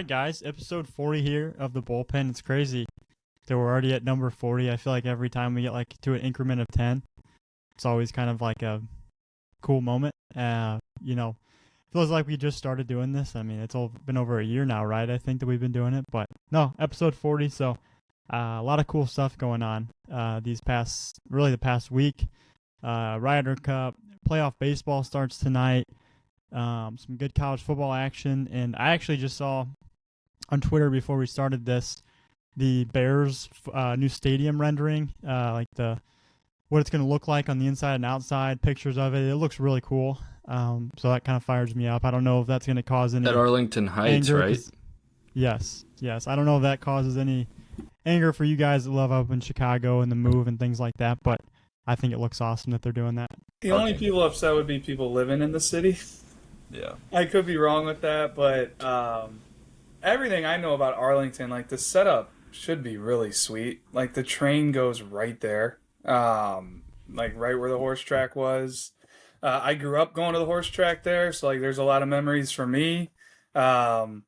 right, guys, episode 40 here of the Bullpen. It's crazy that we're already at number 40. I feel like every time we get like to an increment of 10, it's always kind of like a cool moment. Feels like we just started doing this. I mean, it's all been over a year now, right? I think that we've been doing it, but no, episode 40. So a lot of cool stuff going on the past week. Ryder Cup, playoff baseball starts tonight. Some good college football action, and I actually just saw on Twitter before we started this the Bears new stadium rendering, what it's going to look like on the inside and outside, pictures of it. It looks really cool. So that kind of fires me up. I don't know if that's going to cause any at Arlington Heights, anger, right? Yes. I don't know if that causes any anger for you guys that love up in Chicago and the move and things like that, but I think it looks awesome that they're doing that. The only people upset would be people living in the city. Yeah. I could be wrong with that, but everything I know about Arlington, like the setup should be really sweet. Like the train goes right there, like right where the horse track was. I grew up going to the horse track there, so like there's a lot of memories for me. And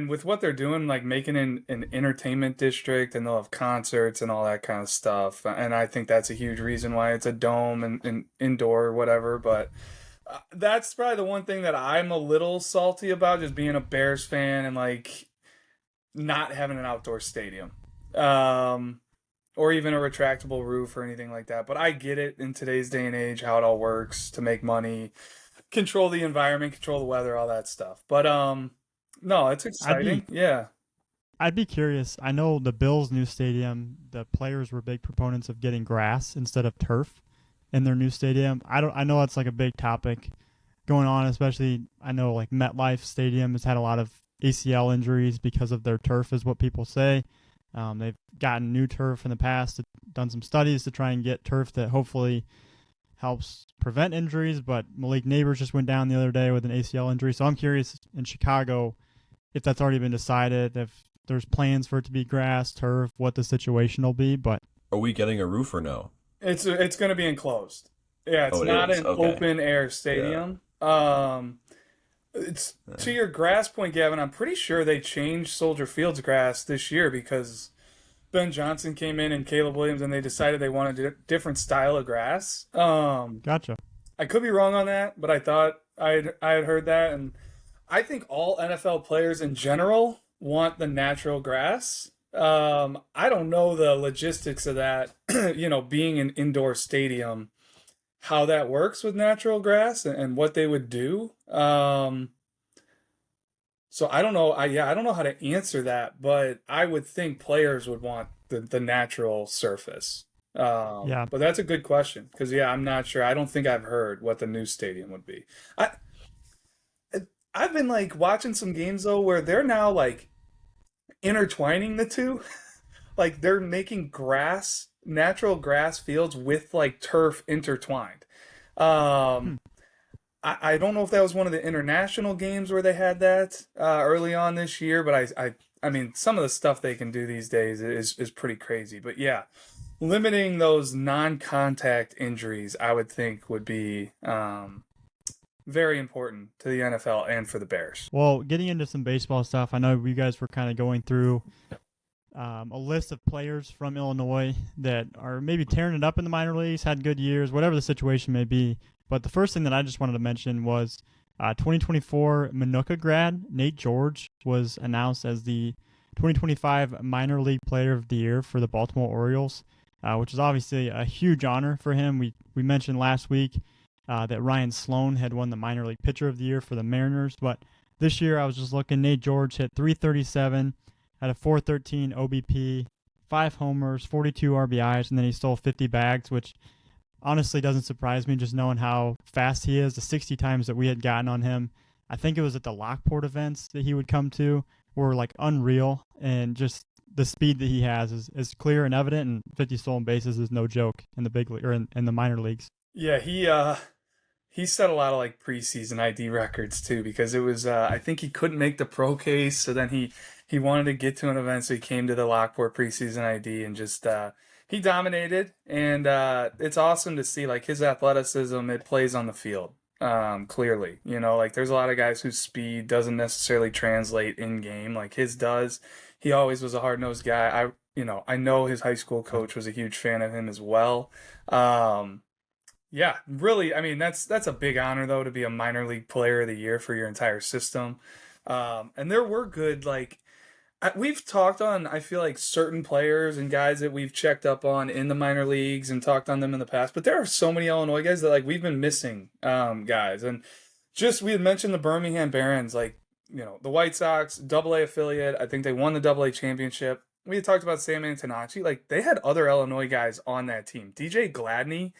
with what they're doing, like making an entertainment district, and they'll have concerts and all that kind of stuff. And I think that's a huge reason why it's a dome and indoor or whatever. But that's probably the one thing that I'm a little salty about, just being a Bears fan and like not having an outdoor stadium. Or even a retractable roof or anything like that. But I get it in today's day and age, how it all works to make money, control the environment, control the weather, all that stuff. But no, it's exciting. I'd be curious. I know the Bills' new stadium, the players were big proponents of getting grass instead of turf in their new stadium. I know it's like a big topic going on, especially I know like MetLife Stadium has had a lot of ACL injuries because of their turf, is what people say. They've gotten new turf in the past, done some studies to try and get turf that hopefully helps prevent injuries, but Malik Neighbors just went down the other day with an ACL injury. So I'm curious in Chicago if that's already been decided, if there's plans for it to be grass, turf, what the situation will be. But are we getting a roof or no? It's going to be enclosed. Yeah, it's not an open air stadium. Yeah. It's to your grass point, Gavin. I'm pretty sure they changed Soldier Field's grass this year because Ben Johnson came in and Caleb Williams, and they decided they wanted a different style of grass. Gotcha. I could be wrong on that, but I thought I had heard that, and I think all NFL players in general want the natural grass. I don't know the logistics of that, being an indoor stadium, how that works with natural grass and what they would do. So I don't know. I don't know how to answer that, but I would think players would want the natural surface. But that's a good question because I'm not sure. I don't think I've heard what the new stadium would be. I've been like watching some games though where they're now like intertwining the two, like they're making natural grass fields with like turf intertwined. I don't know if that was one of the international games where they had that early on this year, but I mean, some of the stuff they can do these days is pretty crazy. But yeah, limiting those non-contact injuries, I would think would be very important to the NFL and for the Bears. Well, getting into some baseball stuff, I know you guys were kind of going through a list of players from Illinois that are maybe tearing it up in the minor leagues, had good years, whatever the situation may be. But the first thing that I just wanted to mention was 2024 Minooka grad Nate George was announced as the 2025 Minor League Player of the Year for the Baltimore Orioles, which is obviously a huge honor for him. We mentioned last week that Ryan Sloan had won the Minor League Pitcher of the Year for the Mariners, but this year I was just looking, Nate George hit .337, had a .413 OBP, 5 homers, 42 RBIs, and then he stole 50 bags, which honestly doesn't surprise me just knowing how fast he is. The 60 times that we had gotten on him, I think it was at the Lockport events that he would come to, were like unreal, and just the speed that he has is clear and evident, and 50 stolen bases is no joke in the big league or in the minor leagues. Yeah, he set a lot of like preseason ID records too, because it was I think he couldn't make the pro case, so then he wanted to get to an event, so he came to the Lockport preseason ID and just he dominated, and it's awesome to see like his athleticism, it plays on the field. clearly. Like there's a lot of guys whose speed doesn't necessarily translate in game, like his does. He always was a hard-nosed guy. I know his high school coach was a huge fan of him as well. Um, yeah, really, I mean that's a big honor though to be a minor league player of the year for your entire system. And there were good we've talked on, I feel like, certain players and guys that we've checked up on in the minor leagues and talked on them in the past, but there are so many Illinois guys that we've been missing guys. And just we had mentioned the Birmingham Barons, the White Sox, Double A affiliate. I think they won the Double A championship. We had talked about Sam Antonacci. They had other Illinois guys on that team. DJ Gladney,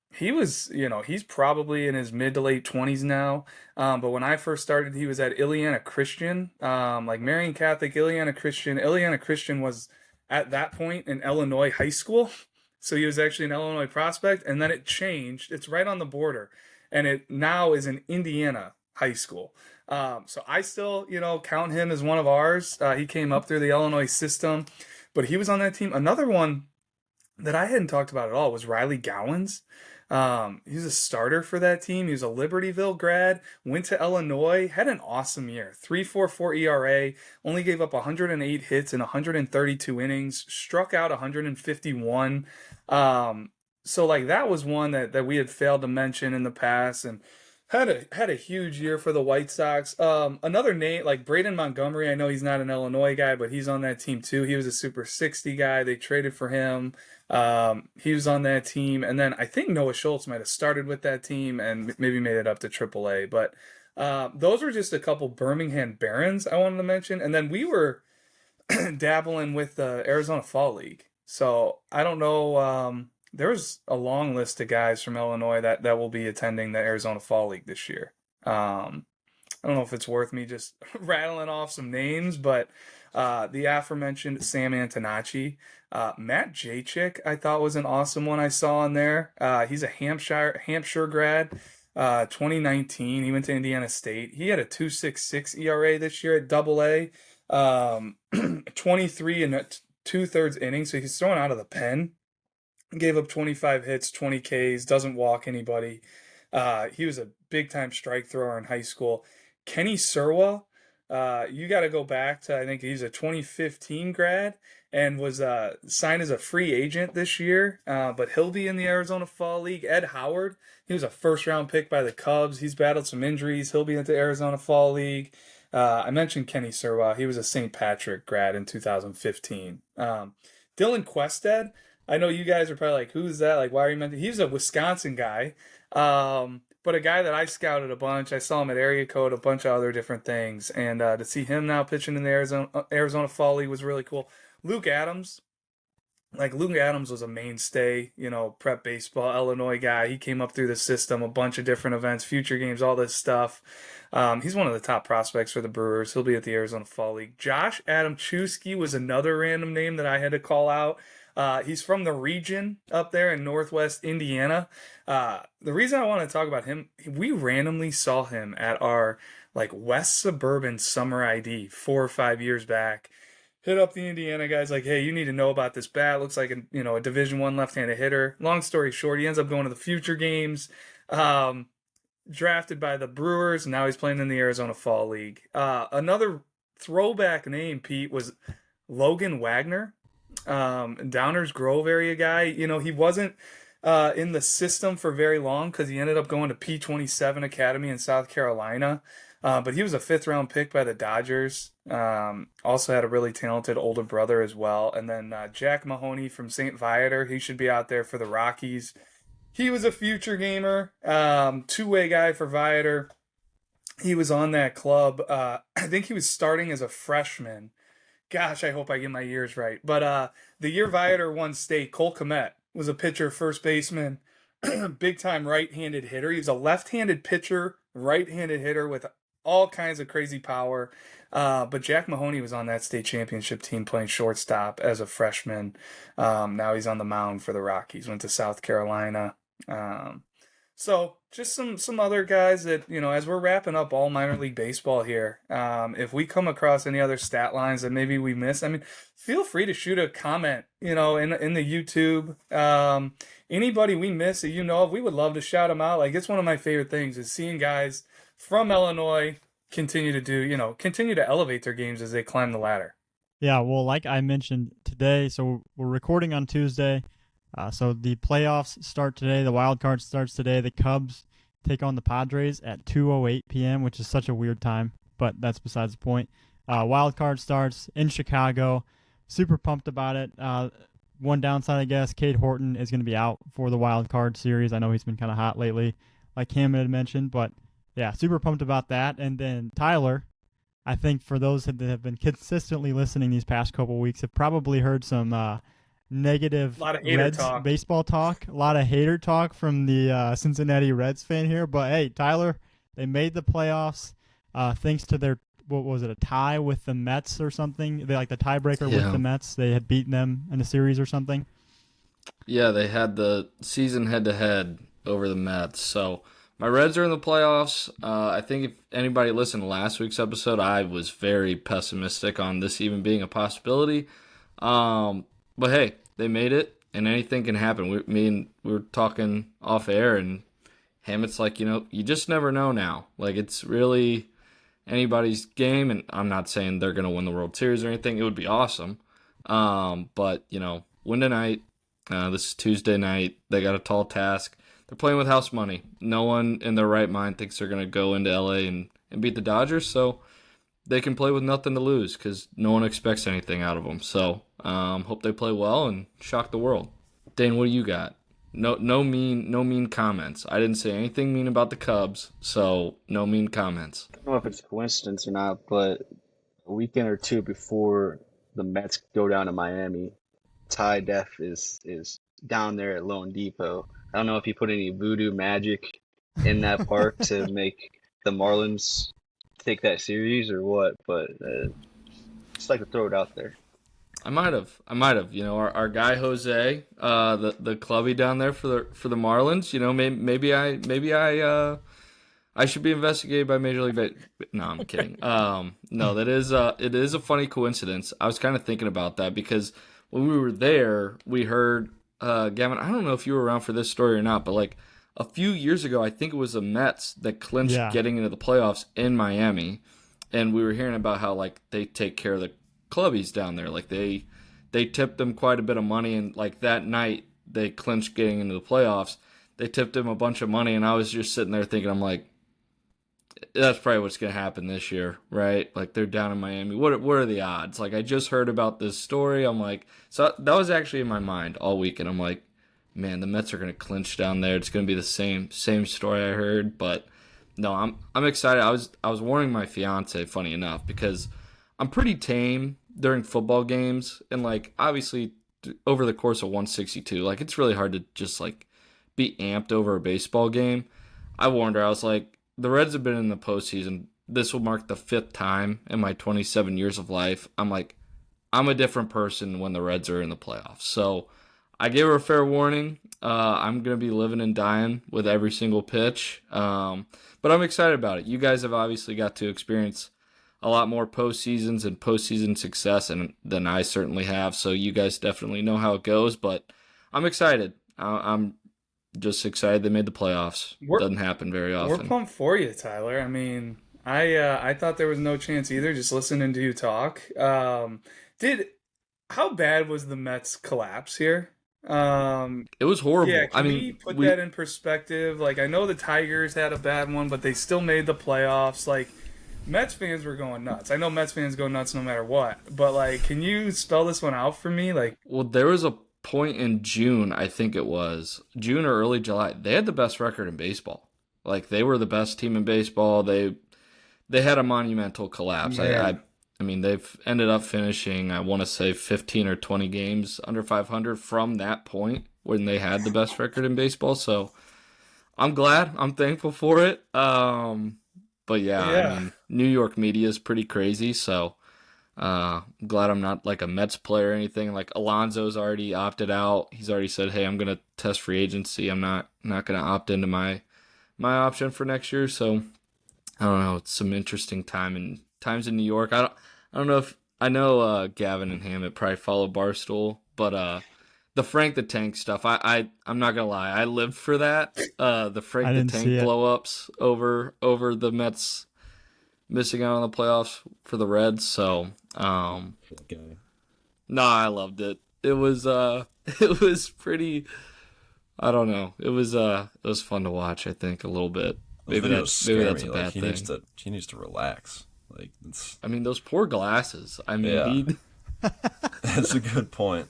he was, he's probably in his mid to late 20s now. But when I first started, he was at Ileana Christian, Marian Catholic, Ileana Christian. Ileana Christian was at that point in Illinois high school. So he was actually an Illinois prospect. And then it changed. It's right on the border. And it now is an Indiana high school. So I still, count him as one of ours. He came up through the Illinois system, but he was on that team. Another one that I hadn't talked about at all was Riley Gowans. He was a starter for that team. He was a Libertyville grad, went to Illinois, had an awesome year. 3.44 ERA, only gave up 108 hits in 132 innings, struck out 151. So that was one that we had failed to mention in the past, and had a huge year for the White Sox. Another name like Braden Montgomery. I know he's not an Illinois guy, but he's on that team too. He was a Super 60 guy. They traded for him. He was on that team, and then I think Noah Schultz might have started with that team and maybe made it up to AAA. But those were just a couple Birmingham Barons I wanted to mention, and then we were dabbling with the Arizona Fall League. So I don't know. There's a long list of guys from Illinois that will be attending the Arizona Fall League this year. I don't know if it's worth me just rattling off some names, but the aforementioned Sam Antonacci, Matt Jacek, I thought was an awesome one I saw in there. He's a Hampshire grad, 2019. He went to Indiana State. He had a 2.66 ERA this year at Double A, 23 and 2/3 innings, so he's thrown out of the pen. Gave up 25 hits, 20 Ks, doesn't walk anybody. He was a big-time strike thrower in high school. Kenny Serwa, you got to go back to, I think he's a 2015 grad and was signed as a free agent this year, but he'll be in the Arizona Fall League. Ed Howard, he was a first-round pick by the Cubs. He's battled some injuries. He'll be in the Arizona Fall League. I mentioned Kenny Serwa. He was a St. Patrick grad in 2015. Dylan Quested, I know you guys are probably like, who's that? Why are you mentioning? He's a Wisconsin guy, but a guy that I scouted a bunch. I saw him at Area Code, a bunch of other different things, and to see him now pitching in the Arizona Fall League was really cool. Luke Adams, Luke Adams was a mainstay, prep baseball, Illinois guy. He came up through the system, a bunch of different events, future games, all this stuff. He's one of the top prospects for the Brewers. He'll be at the Arizona Fall League. Josh Adamczewski was another random name that I had to call out. He's from the region up there in Northwest Indiana. The reason I want to talk about him, we randomly saw him at our West Suburban Summer ID 4 or 5 years back. Hit up the Indiana guys hey, you need to know about this bat. Looks like a Division I left-handed hitter. Long story short, he ends up going to the future games. Drafted by the Brewers, and now he's playing in the Arizona Fall League. Another throwback name, Pete, was Logan Wagner. Downers Grove area guy. He wasn't in the system for very long because he ended up going to P27 Academy in South Carolina. But he was a 5th-round pick by the Dodgers. Also had a really talented older brother as well. And then Jack Mahoney from St. Viator. He should be out there for the Rockies. He was a future gamer, two-way guy for Viator. He was on that club. I think he was starting as a freshman. Gosh, I hope I get my years right. But the year Viator won state, Cole Kmet was a pitcher, first baseman, big-time right-handed hitter. He was a left-handed pitcher, right-handed hitter with all kinds of crazy power. But Jack Mahoney was on that state championship team playing shortstop as a freshman. Now he's on the mound for the Rockies, went to South Carolina. So just some other guys that, as we're wrapping up all minor league baseball here, if we come across any other stat lines that maybe we missed, I mean, feel free to shoot a comment, in the YouTube. Anybody we miss that of, we would love to shout them out. Like, it's one of my favorite things is seeing guys from Illinois continue to elevate their games as they climb the ladder. Yeah, well, like I mentioned today, so we're recording on Tuesday. So the playoffs start today. The wild card starts today. The Cubs take on the Padres at 2:08 p.m., which is such a weird time, but that's besides the point. Wild card starts in Chicago. Super pumped about it. One downside, I guess, Cade Horton is going to be out for the wild card series. I know he's been kind of hot lately, like Cam had mentioned, but yeah, super pumped about that. And then Tyler, I think for those that have been consistently listening these past couple weeks, have probably heard some negative Reds talk. Baseball talk. A lot of hater talk from the Cincinnati Reds fan here. But hey, Tyler, they made the playoffs thanks to their, what was it, a tie with the Mets or something? They like the tiebreaker with the Mets. They had beaten them in a series or something. Yeah, they had the season head-to-head over the Mets. So my Reds are in the playoffs. I think if anybody listened to last week's episode, I was very pessimistic on this even being a possibility. But hey, they made it, and anything can happen. We were talking off air, and Hammett's like, you just never know now. Like, it's really anybody's game, and I'm not saying they're going to win the World Series or anything. It would be awesome. But, win tonight. This is Tuesday night. They got a tall task. They're playing with house money. No one in their right mind thinks they're going to go into L.A. and beat the Dodgers, so they can play with nothing to lose because no one expects anything out of them. So hope they play well and shock the world. Dane, what do you got? No mean comments. I didn't say anything mean about the Cubs, so no mean comments. I don't know if it's a coincidence or not, but a weekend or two before the Mets go down to Miami, Ty Def is down there at Lone Depot. I don't know if he put any voodoo magic in that park to make the Marlins take that series or what, but just like to throw it out there. I might have. Our guy Jose, the clubby down there for the Marlins. Maybe I should be investigated by Major League Baseball. No, I'm kidding. No, it is a funny coincidence. I was kind of thinking about that because when we were there, we heard Gavin. I don't know if you were around for this story or not, but like a few years ago, I think it was the Mets that clinched getting into the playoffs in Miami, and we were hearing about how like they take care of the clubbies down there. Like they tipped them quite a bit of money, and like that night they clinched getting into the playoffs. They tipped him a bunch of money, and I was just sitting there thinking, I'm like, that's probably what's going to happen this year, right? Like they're down in Miami. What are the odds? Like I just heard about this story. I'm like, so that was actually in my mind all week, and I'm like, man, the Mets are going to clinch down there. It's going to be the same story I heard, but no, I'm excited. I was warning my fiance, funny enough, because I'm pretty tame during football games, and like obviously over the course of 162, like it's really hard to just like be amped over a baseball game. I warned her. I was like, the Reds have been in the postseason. This will mark the 5th time in my 27 years of life. I'm like, I'm a different person when the Reds are in the playoffs. So I gave her a fair warning. I'm going to be living and dying with every single pitch. But I'm excited about it. You guys have obviously got to experience a lot more postseasons and postseason success than I certainly have. So you guys definitely know how it goes. But I'm excited. I'm just excited they made the playoffs. Doesn't happen very often. We're pumped for you, Tyler. I mean, I thought there was no chance either, just listening to you talk. How bad was the Mets collapse here? It was horrible. Yeah, can we put that in perspective? Like, I know the Tigers had a bad one, but they still made the playoffs. Like, Mets fans were going nuts. I know Mets fans go nuts no matter what, but like, can you spell this one out for me? Like, well, there was a point in June, I think it was June or early July. They had the best record in baseball. Like they were the best team in baseball. They had a monumental collapse. Yeah. I mean, they've ended up finishing, I want to say 15 or 20 games under 500 from that point when they had the best record in baseball. So I'm glad. I'm thankful for it. But yeah, I mean, New York media is pretty crazy. So glad I'm not like a Mets player or anything. Like Alonso's already opted out. He's already said, hey, I'm going to test free agency. I'm not going to opt into my my option for next year. So I don't know. It's some interesting times in New York. I don't know if I know Gavin and Hammett probably follow Barstool, but the Frank the Tank stuff. I'm not gonna lie. I lived for that. The Frank I the didn't see Tank it. blow ups over the Mets missing out on the playoffs for the Reds. So Okay. no, I loved it. It was it was pretty. I don't know. It was fun to watch. I think a little bit. Those Maybe videos that's scare a me. bad Like he thing. needs to relax. Like it's I mean, those poor glasses. I mean, Yeah. That's a good point.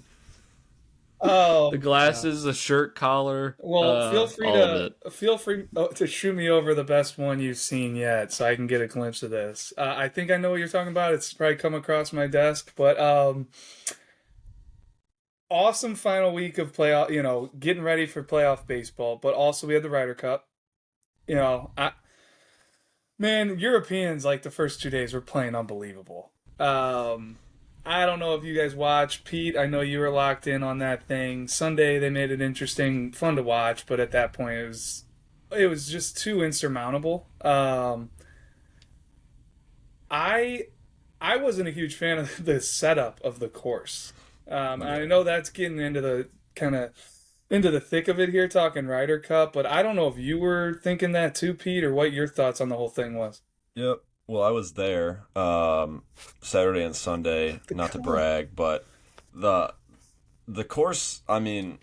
Oh, the glasses, the shirt collar. well, all of it. feel free to shoot me over the best one you've seen yet, so I can get a glimpse of this. I think I know what you're talking about. It's probably come across my desk, but awesome final week of playoff. Getting ready for playoff baseball, but also we had the Ryder Cup. Man, Europeans like the first 2 days were playing unbelievable. I don't know if you guys watched. Pete, I know you were locked in on that thing. Sunday they made it interesting, fun to watch, but at that point it was just too insurmountable. I I wasn't a huge fan of the setup of the course. I know that's getting into the kind of into the thick of it here, talking Ryder Cup, but I don't know if you were thinking that too, Pete, or what your thoughts on the whole thing was. Yep. Well, I was there Saturday and Sunday, not to brag, but the the course, I mean,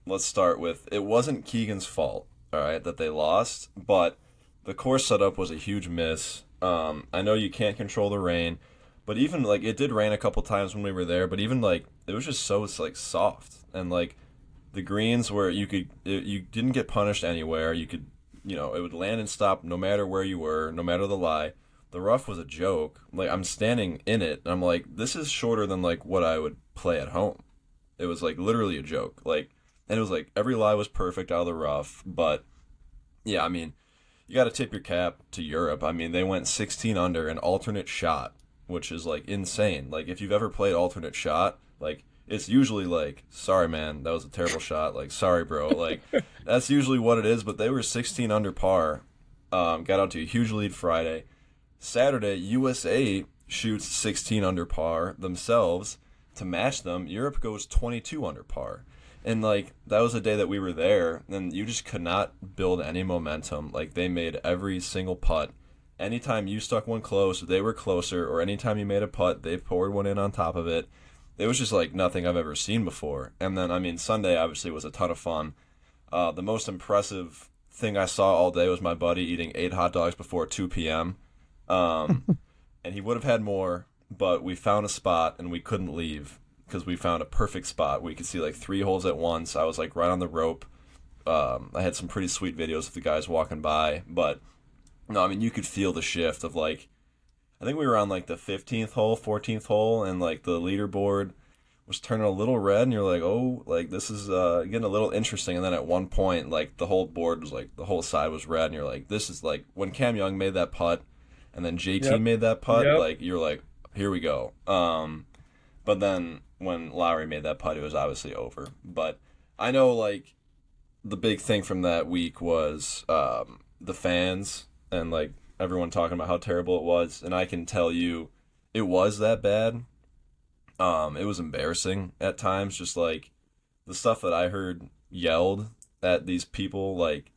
let's start with it wasn't Keegan's fault, all right, that they lost, but the course setup was a huge miss. I know you can't control the rain, but even like it did rain a couple times when we were there, but even like it was just so it's like soft and like the greens where you didn't get punished anywhere. You could it would land and stop no matter where you were, no matter the lie. The rough was a joke. Like I'm standing in it and I'm like this is shorter than like what I would play at home. It was like literally a joke. Like and it was like every lie was perfect out of the rough, but yeah, I mean, you got to tip your cap to Europe. I mean, they went 16 under an alternate shot, which is like insane. Like if you've ever played alternate shot, like it's usually like, sorry man, that was a terrible shot. Like sorry bro, like that's usually what it is. But they were 16 under par, got out to a huge lead Friday. Saturday, USA shoots 16 under par themselves to match them. Europe goes 22 under par. And like that was the day that we were there, and you just could not build any momentum. Like they made every single putt. Anytime you stuck one close, they were closer, or anytime you made a putt, they poured one in on top of it. It was just like nothing I've ever seen before. And then I mean Sunday obviously was a ton of fun. The most impressive thing I saw all day was my buddy eating 8 hot dogs before 2 p.m. And he would have had more, but we found a spot and we couldn't leave because we found a perfect spot. We could see like 3 holes at once. I was like right on the rope. I had some pretty sweet videos of the guys walking by, but no, I mean you could feel the shift of like I think we were on like the 15th hole, 14th hole, and like the leaderboard was turning a little red, and you're like, oh, like this is getting a little interesting. And then at one point, like the whole board was like the whole side was red, and you're like, this is like when Cam Young made that putt, and then JT Yep. made that putt, Yep. like you're like, here we go. But then when Lowry made that putt, it was obviously over. But I know like the big thing from that week was the fans and like everyone talking about how terrible it was, and I can tell you it was that bad. It was embarrassing at times, just like the stuff that I heard yelled at these people, like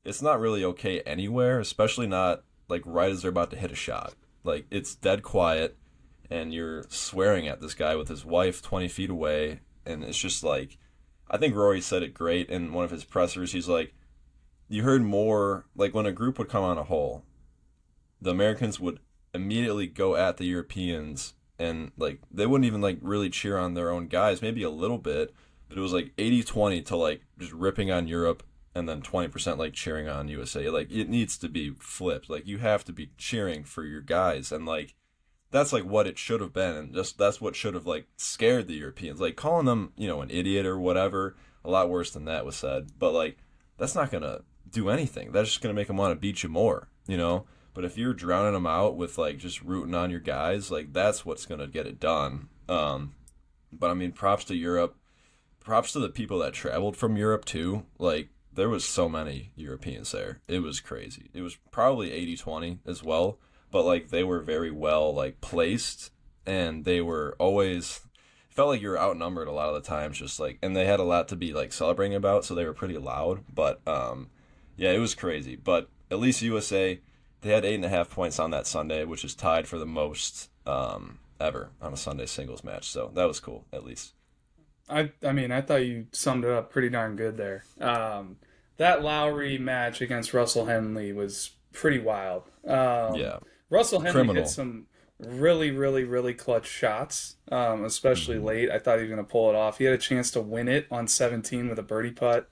it's not really okay anywhere, especially not like right as they're about to hit a shot. Like it's dead quiet and you're swearing at this guy with his wife 20 feet away, and it's just like I think Rory said it great in one of his pressers. He's like, you heard more like when a group would come on a hole, the Americans would immediately go at the Europeans, and like they wouldn't even like really cheer on their own guys, maybe a little bit, but it was like 80-20 to like just ripping on Europe and then 20% like cheering on USA. Like it needs to be flipped. Like you have to be cheering for your guys, and like that's like what it should have been, and just that's what should have like scared the Europeans. Like calling them, an idiot or whatever, a lot worse than that was said. But like that's not gonna do anything. That's just gonna make them want to beat you more. But if you're drowning them out with like just rooting on your guys, like that's what's gonna get it done. But I mean, props to Europe, props to the people that traveled from Europe too. Like there was so many Europeans there. It was crazy. It was probably 80-20 as well, but like they were very well like placed, and they were always felt like you were outnumbered a lot of the times, just like, and they had a lot to be like celebrating about, so they were pretty loud. But yeah, it was crazy. But at least USA, they had 8.5 points on that Sunday, which is tied for the most ever on a Sunday singles match. So that was cool, at least. I mean, I thought you summed it up pretty darn good there. That Lowry match against Russell Henley was pretty wild. Yeah. Russell Henley Criminal. hit some really, really, really clutch shots, especially late. I thought he was going to pull it off. He had a chance to win it on 17 with a birdie putt.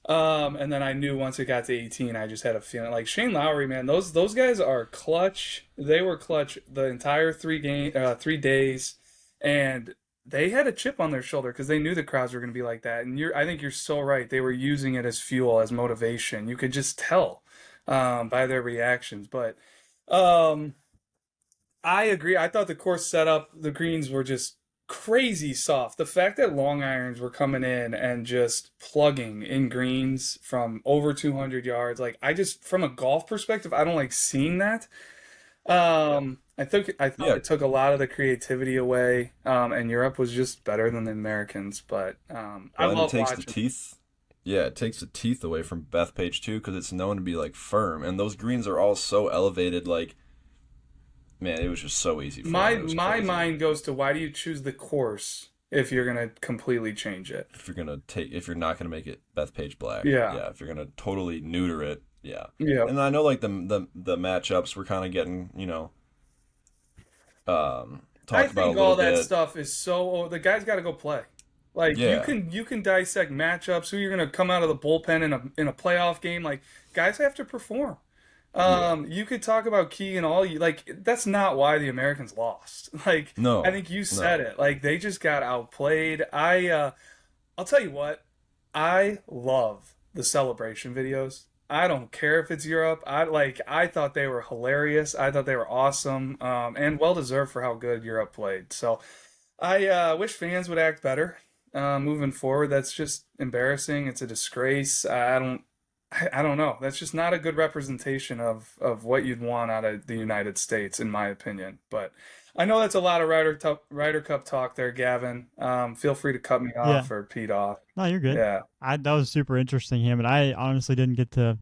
And then I knew once it got to 18, I just had a feeling like Shane Lowry, man, those guys are clutch. They were clutch the entire 3 days, and they had a chip on their shoulder because they knew the crowds were going to be like that. And I think you're so right. They were using it as fuel, as motivation. You could just tell by their reactions. But I agree. I thought the course setup, the greens were just crazy soft. The fact that long irons were coming in and just plugging in greens from over 200 yards, like I just, from a golf perspective, I don't like seeing that. I thought it took a lot of the creativity away, and Europe was just better than the Americans. But I love watching. It takes the teeth away from Bethpage too, because it's known to be like firm, and those greens are all so elevated. Like, man, it was just so easy. My mind goes to, why do you choose the course if you're gonna completely change it? If you're not gonna make it Bethpage black, yeah. If you're gonna totally neuter it, yeah. And I know like the matchups were kind of getting talked about a little bit. I think all that stuff is so. The guy's got to go play. Like you can dissect matchups, who you're gonna come out of the bullpen in a playoff game. Like guys have to perform. You could talk about Keegan that's not why the Americans lost. Like, no, I think you said it. Like, they just got outplayed. I'll tell you what, I love the celebration videos. I don't care if it's Europe. I thought they were hilarious. I thought they were awesome, and well deserved for how good Europe played. So, I wish fans would act better moving forward. That's just embarrassing. It's a disgrace. I don't know. That's just not a good representation of what you'd want out of the United States, in my opinion. But I know that's a lot of Ryder Cup talk there, Gavin. Feel free to cut me off or Pete off. No, you're good. Yeah. That was super interesting, him. And I honestly didn't get to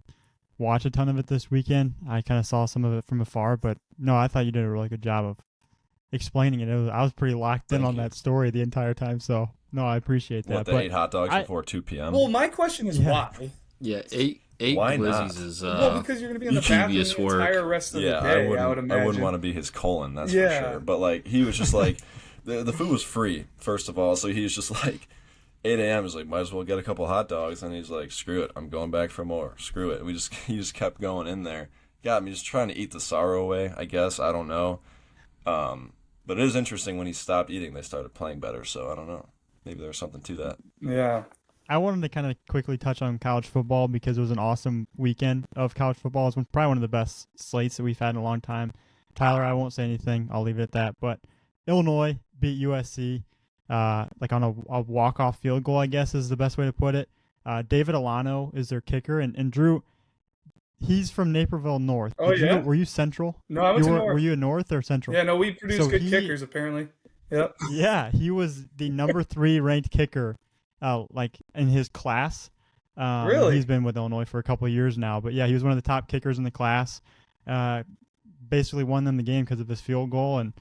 watch a ton of it this weekend. I kind of saw some of it from afar. But, no, I thought you did a really good job of explaining it. I was pretty locked in on that story the entire time. So, no, I appreciate that. They ate hot dogs before 2 p.m.? Well, my question is why? Yeah, eight Why glizzies not? is because you're going to be in the bathroom the entire rest of the day, I would imagine. I wouldn't want to be his colon, that's for sure. But like he was just like the food was free, first of all, so he was just like 8 a.m. He's like, might as well get a couple hot dogs, and he's like, screw it, I'm going back for more. Screw it. He just kept going in there. Got me just trying to eat the sorrow away, I guess. I don't know. But it is interesting, when he stopped eating, they started playing better, so I don't know. Maybe there's something to that. Yeah. I wanted to kind of quickly touch on college football because it was an awesome weekend of college football. It was probably one of the best slates that we've had in a long time. Tyler, I won't say anything. I'll leave it at that. But Illinois beat USC like on a walk-off field goal, I guess is the best way to put it. David Alano is their kicker. And Drew, he's from Naperville North. Were you Central? No, I was North. Were you a North or Central? Yeah, no, we produce good kickers, apparently. Yep. Yeah, he was the number 3 ranked kicker like in his class. Really? He's been with Illinois for a couple of years now. But yeah, he was one of the top kickers in the class. Basically won them the game because of his field goal. And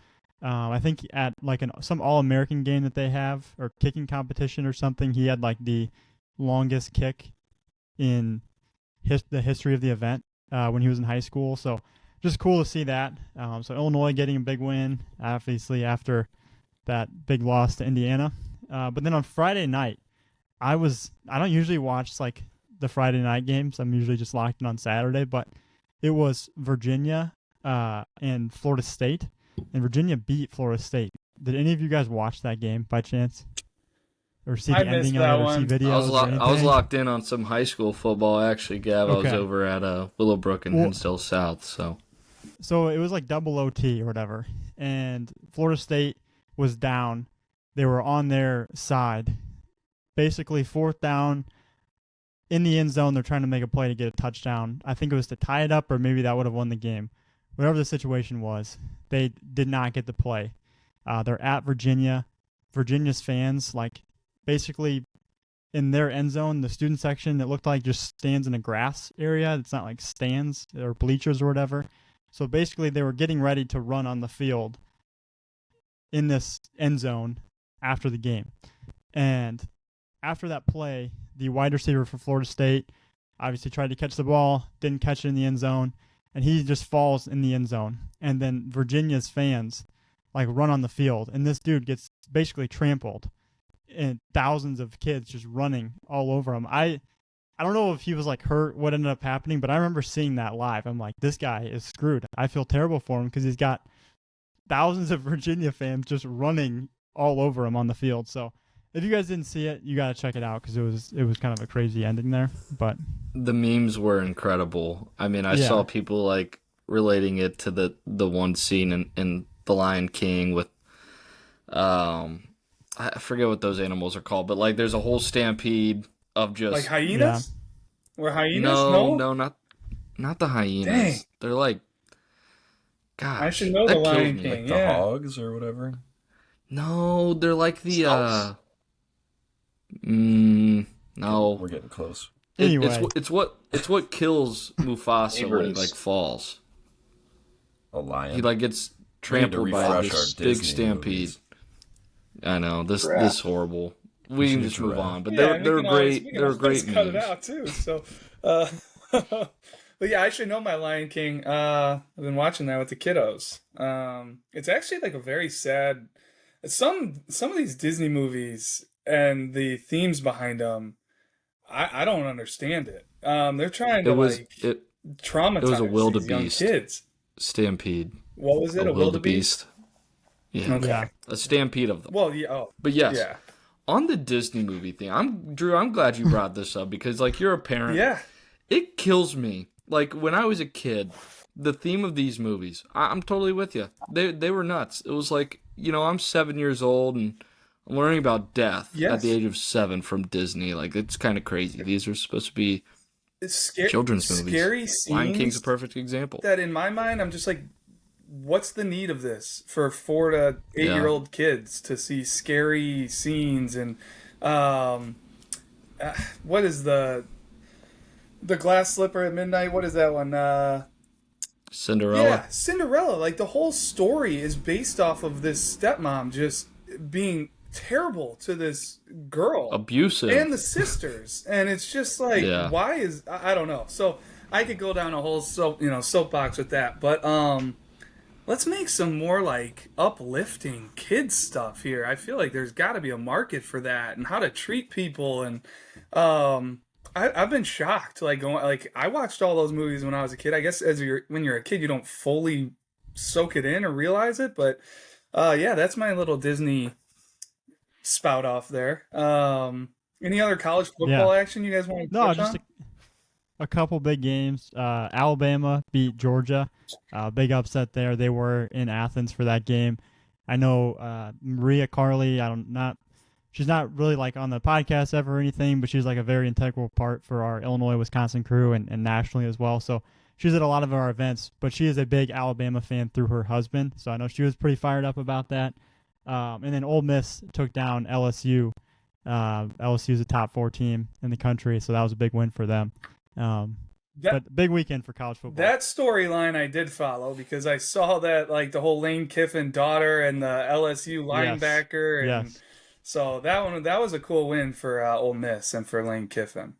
I think at like some All-American game that they have, or kicking competition or something, he had like the longest kick in the history of the event when he was in high school. So just cool to see that. So Illinois getting a big win, obviously, after that big loss to Indiana. But then on Friday night, I don't usually watch like the Friday night games. I'm usually just locked in on Saturday, but it was Virginia and Florida State, and Virginia beat Florida State. Did any of you guys watch that game by chance? Or see the ending of it, or see videos? I was locked in on some high school football, actually, Gav. Okay. I was over at Willowbrook and Hinsdale South. So it was like double OT or whatever, and Florida State was down. They were on their side. Basically, 4th down in the end zone. They're trying to make a play to get a touchdown. I think it was to tie it up, or maybe that would have won the game. Whatever the situation was, they did not get the play. They're at Virginia. Virginia's fans, like, basically in their end zone, the student section, it looked like just stands in a grass area. It's not like stands or bleachers or whatever. So basically they were getting ready to run on the field in this end zone after the game. And after that play, the wide receiver for Florida State obviously tried to catch the ball, didn't catch it in the end zone, and he just falls in the end zone. And then Virginia's fans like run on the field, and this dude gets basically trampled, and thousands of kids just running all over him. I don't know if he was like hurt, what ended up happening, but I remember seeing that live. I'm like, this guy is screwed. I feel terrible for him because he's got thousands of Virginia fans just running all over him on the field. So if you guys didn't see it, you got to check it out because it was kind of a crazy ending there. But the memes were incredible. I mean, I saw people like relating it to the one scene in The Lion King with I forget what those animals are called, but like there's a whole stampede of just like hyenas. Or hyenas? No, not the hyenas. Dang. They're like, gosh, I should know The Lion King. Like the hogs or whatever. No, they're like the no. We're getting close. anyway, It's what kills Mufasa when he like falls. A lion. He like gets trampled by this big stampede. Movies. I know this horrible. We can just move on, but Yeah, they're great. They're great cut memes. it out too. So, but yeah, I should know my Lion King. I've been watching that with the kiddos. It's actually like a very sad. Some of these Disney movies and the themes behind them, I don't understand it. They're trying to traumatize it was a these young wildebeest kids. Stampede. What was it? A wildebeest? Yeah. Okay. yeah. A stampede of them. Well, yeah. Oh, But yes, yeah. on the Disney movie thing, I'm glad you brought this up because like you're a parent. Yeah. It kills me. Like when I was a kid, the theme of these movies, I'm totally with you. They were nuts. It was like, I'm 7 years old and I'm learning about death at the age of 7 from Disney. Like it's kind of crazy. These are supposed to be children's movies. Scary scenes. Lion King's a perfect example. That in my mind, I'm just like, what's the need of this for 4 to 8-year-old kids to see scary scenes and what is the glass slipper at midnight? What is that one? Cinderella. Yeah, Cinderella. Like the whole story is based off of this stepmom just being terrible to this girl, Abusive, and the sisters, and it's just like, why is I don't know. So I could go down a whole soapbox with that, but let's make some more like uplifting kids stuff here. I feel like there's got to be a market for that, and how to treat people. And I've been shocked. Like I watched all those movies when I was a kid. I guess when you're a kid, you don't fully soak it in or realize it. But yeah, that's my little Disney spout off there. Any other college football action you guys want to touch on? A couple big games. Alabama beat Georgia. Big upset there. They were in Athens for that game. I know Maria Carley. She's not really like on the podcast ever or anything, but she's like a very integral part for our Illinois-Wisconsin crew and nationally as well. So she's at a lot of our events, but she is a big Alabama fan through her husband. So I know she was pretty fired up about that. And then Ole Miss took down LSU. LSU is a top 4 team in the country, so that was a big win for them. But big weekend for college football. That storyline I did follow because I saw that like the whole Lane Kiffin daughter and the LSU linebacker, and so that was a cool win for Ole Miss and for Lane Kiffin.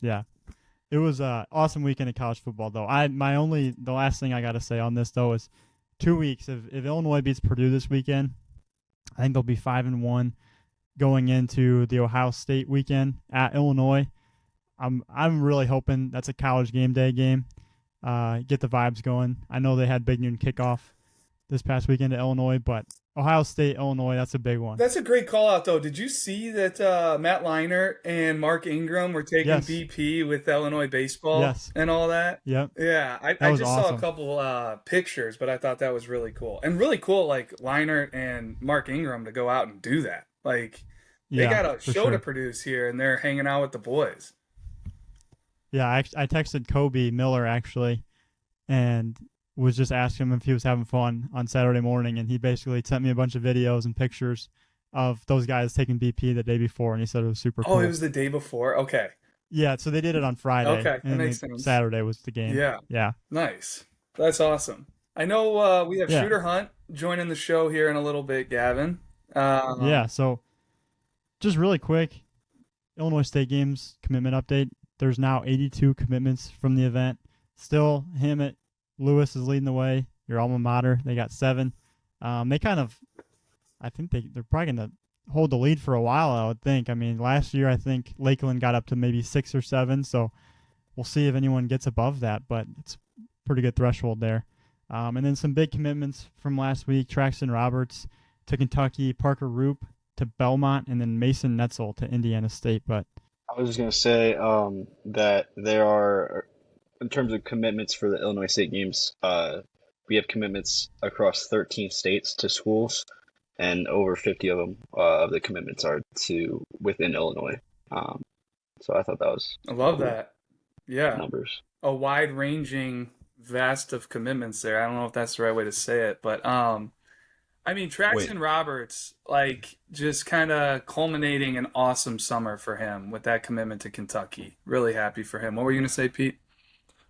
Yeah, it was an awesome weekend of college football though. The last thing I got to say on this though is 2 weeks. If Illinois beats Purdue this weekend, I think they'll be 5-1 going into the Ohio State weekend at Illinois. I'm really hoping that's a college game day game. Get the vibes going. I know they had Big Noon kickoff this past weekend at Illinois, but Ohio State, Illinois, that's a big one. That's a great call out though. Did you see that Matt Leinart and Mark Ingram were taking BP with Illinois baseball and all that? Yep. Yeah, I just saw a couple pictures, but I thought that was really cool. And really cool like Leinart and Mark Ingram to go out and do that. Like they got a show to produce here and they're hanging out with the boys. Yeah, I texted Kobe Miller actually, and was just asking him if he was having fun on Saturday morning, and he basically sent me a bunch of videos and pictures of those guys taking BP the day before, and he said it was super Oh, cool. it was the day before. Okay. Yeah, so they did it on Friday, Okay, that and makes then sense. Saturday was the game. Yeah. Yeah, Nice. That's awesome. I know we have yeah, Shooter Hunt joining the show here in a little bit, Gavin. yeah. So just really quick, Illinois State games commitment update. There's now 82 commitments from the event. Still, Hammett Lewis is leading the way. Your alma mater, they got 7. They kind of, I think they're probably going to hold the lead for a while, I would think. I mean, last year I think Lakeland got up to maybe 6 or 7, so we'll see if anyone gets above that, but it's a pretty good threshold there. And then some big commitments from last week: Traxton Roberts to Kentucky, Parker Roop to Belmont, and then Mason Netzel to Indiana State. But I was just gonna say that there are, in terms of commitments for the Illinois State games, we have commitments across 13 states to schools, and over 50 of them of the commitments are to within Illinois. So I thought that was I love cool that. Yeah. numbers. A wide-ranging vast of commitments there. I don't know if that's the right way to say it, but I mean, Wait, Traxton Roberts, like, just kind of culminating an awesome summer for him with that commitment to Kentucky. Really happy for him. What were you going to say, Pete?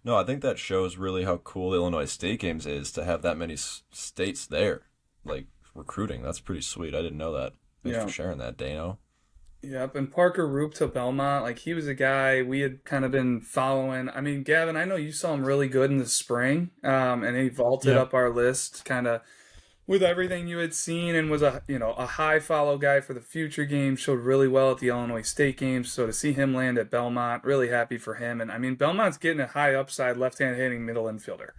no, I think that shows really how cool the Illinois State games is to have that many states there, like recruiting. That's pretty sweet. I didn't know that. Thanks Yeah. for sharing that, Dano. Yep, and Parker Roop to Belmont, like he was a guy we had kind of been following. I mean, Gavin, I know you saw him really good in the spring, and he vaulted yeah, up our list kind of with everything you had seen, and was a high follow guy for the future games. Showed really well at the Illinois State games. So to see him land at Belmont, really happy for him. And I mean, Belmont's getting a high upside left-hand hitting middle infielder,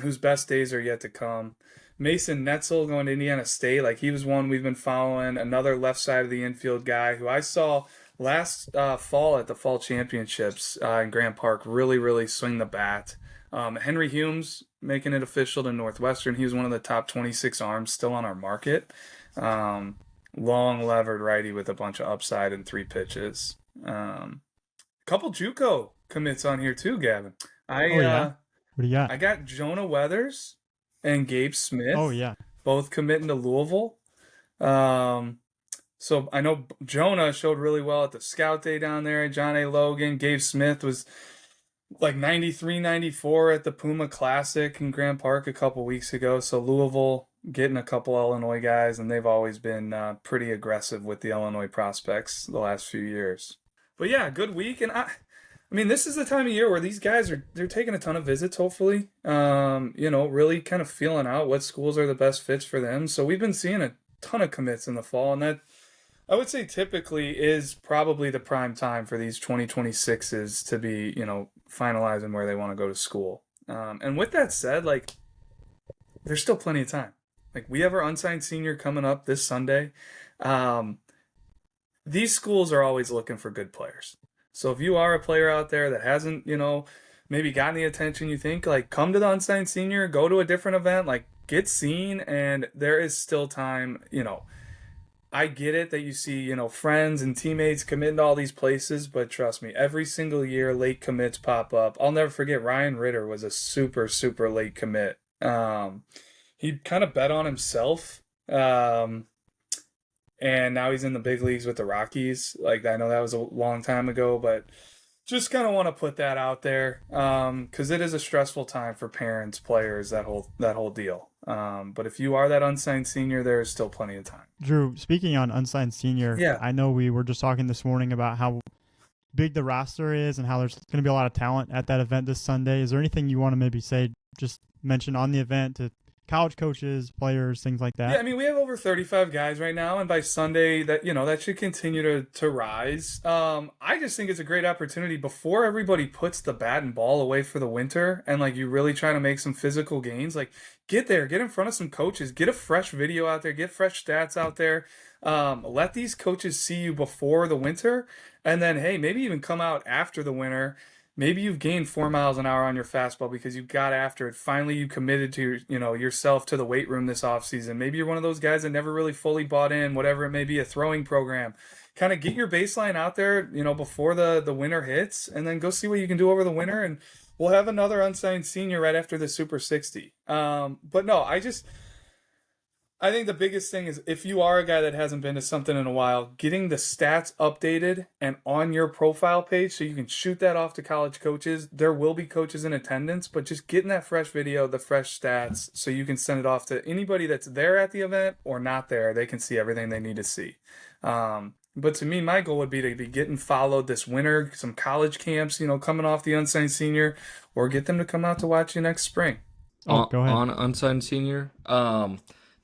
whose best days are yet to come. Mason Netzel going to Indiana State, like he was one we've been following. Another left side of the infield guy who I saw last fall at the fall championships in Grand Park really, really swing the bat. Henry Humes making it official to Northwestern. He was one of the top 26 arms still on our market. Long levered righty with a bunch of upside and 3 pitches. Couple JUCO commits on here too, Gavin. I oh yeah. What do you got? I got Jonah Weathers and Gabe Smith, Oh yeah, both committing to Louisville. So I know Jonah showed really well at the scout day down there at John A. Logan. Gabe Smith was like 93, 94 at the Puma Classic in Grand Park a couple weeks ago. So Louisville getting a couple Illinois guys, and they've always been pretty aggressive with the Illinois prospects the last few years. But yeah, good week, and I mean, this is the time of year where these guys they're taking a ton of visits, hopefully. Really kind of feeling out what schools are the best fits for them. So we've been seeing a ton of commits in the fall, and that I would say typically is probably the prime time for these 2026s to be, finalizing where they want to go to school. And with that said, like, there's still plenty of time. Like, we have our unsigned senior coming up this Sunday. These schools are always looking for good players. So if you are a player out there that hasn't, maybe gotten the attention you think, like, come to the unsigned senior, go to a different event, like, get seen, and there is still time, I get it that you see, friends and teammates committing to all these places, but trust me, every single year late commits pop up. I'll never forget Ryan Ritter was a super, super late commit. He kind of bet on himself. And now he's in the big leagues with the Rockies. Like, I know that was a long time ago, but just kind of want to put that out there because it is a stressful time for parents, players, that whole deal. But if you are that unsigned senior, there is still plenty of time. Drew. Speaking on unsigned senior, Yeah. I know we were just talking this morning about how big the roster is and how there's going to be a lot of talent at that event this Sunday. Is there anything you want to maybe say, just mention on the event to college coaches, players, things like that? Yeah, I mean, we have over 35 guys right now, and by Sunday, that should continue to rise. I just think it's a great opportunity before everybody puts the bat and ball away for the winter, and like you really trying to make some physical gains. Like, get there, get in front of some coaches, get a fresh video out there, get fresh stats out there. Let these coaches see you before the winter, and then hey, maybe even come out after the winter. maybe you've gained 4 miles an hour on your fastball because you got after it. Finally, you committed to yourself to the weight room this offseason. Maybe you're one of those guys that never really fully bought in, whatever it may be, a throwing program. Kind of get your baseline out there, before the winter hits, and then go see what you can do over the winter. And we'll have another unsigned senior right after the Super 60. But no, I think the biggest thing is if you are a guy that hasn't been to something in a while, getting the stats updated and on your profile page so you can shoot that off to college coaches. There will be coaches in attendance, but just getting that fresh video, the fresh stats, so you can send it off to anybody that's there at the event or not there. They can see everything they need to see. But to me, my goal would be to be getting followed this winter, some college camps, coming off the unsigned senior, or get them to come out to watch you next spring. Oh, go ahead. On unsigned senior,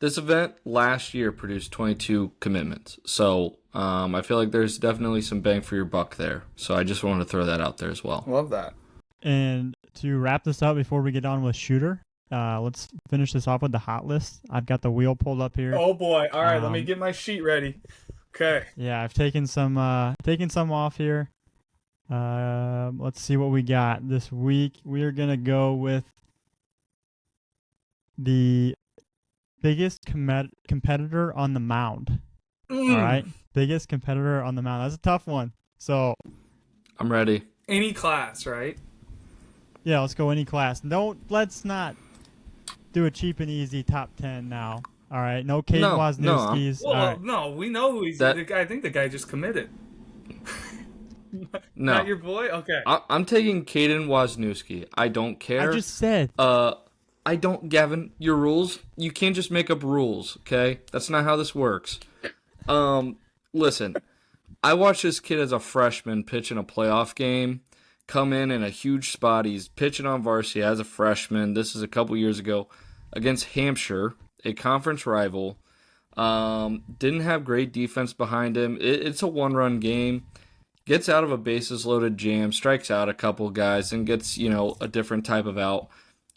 this event last year produced 22 commitments. So I feel like there's definitely some bang for your buck there. So I just wanted to throw that out there as well. Love that. And to wrap this up before we get on with shooter, let's finish this off with the hot list. I've got the wheel pulled up here. Oh boy! All right, let me get my sheet ready. Okay. Yeah, I've taken some off here. Let's see what we got this week. We are gonna go with the biggest competitor on the mound. All right, biggest competitor on the mound. That's a tough one. So I'm ready. Any class, right? Yeah, let's go any class. Let's not do a cheap and easy top 10 now. All right, no Kate Wozniewski's. Well, right. no, we know who he's. I think the guy just committed. No. Not your boy? Okay. I'm taking Caden Wozniewski. I don't care. I just said. I don't, Gavin, your rules, you can't just make up rules, okay? That's not how this works. Listen, I watched this kid as a freshman pitch in a playoff game, come in a huge spot. He's pitching on varsity as a freshman. This is a couple years ago against Hampshire, a conference rival. Didn't have great defense behind him. It's a one-run game. Gets out of a bases-loaded jam, strikes out a couple guys, and gets, a different type of out.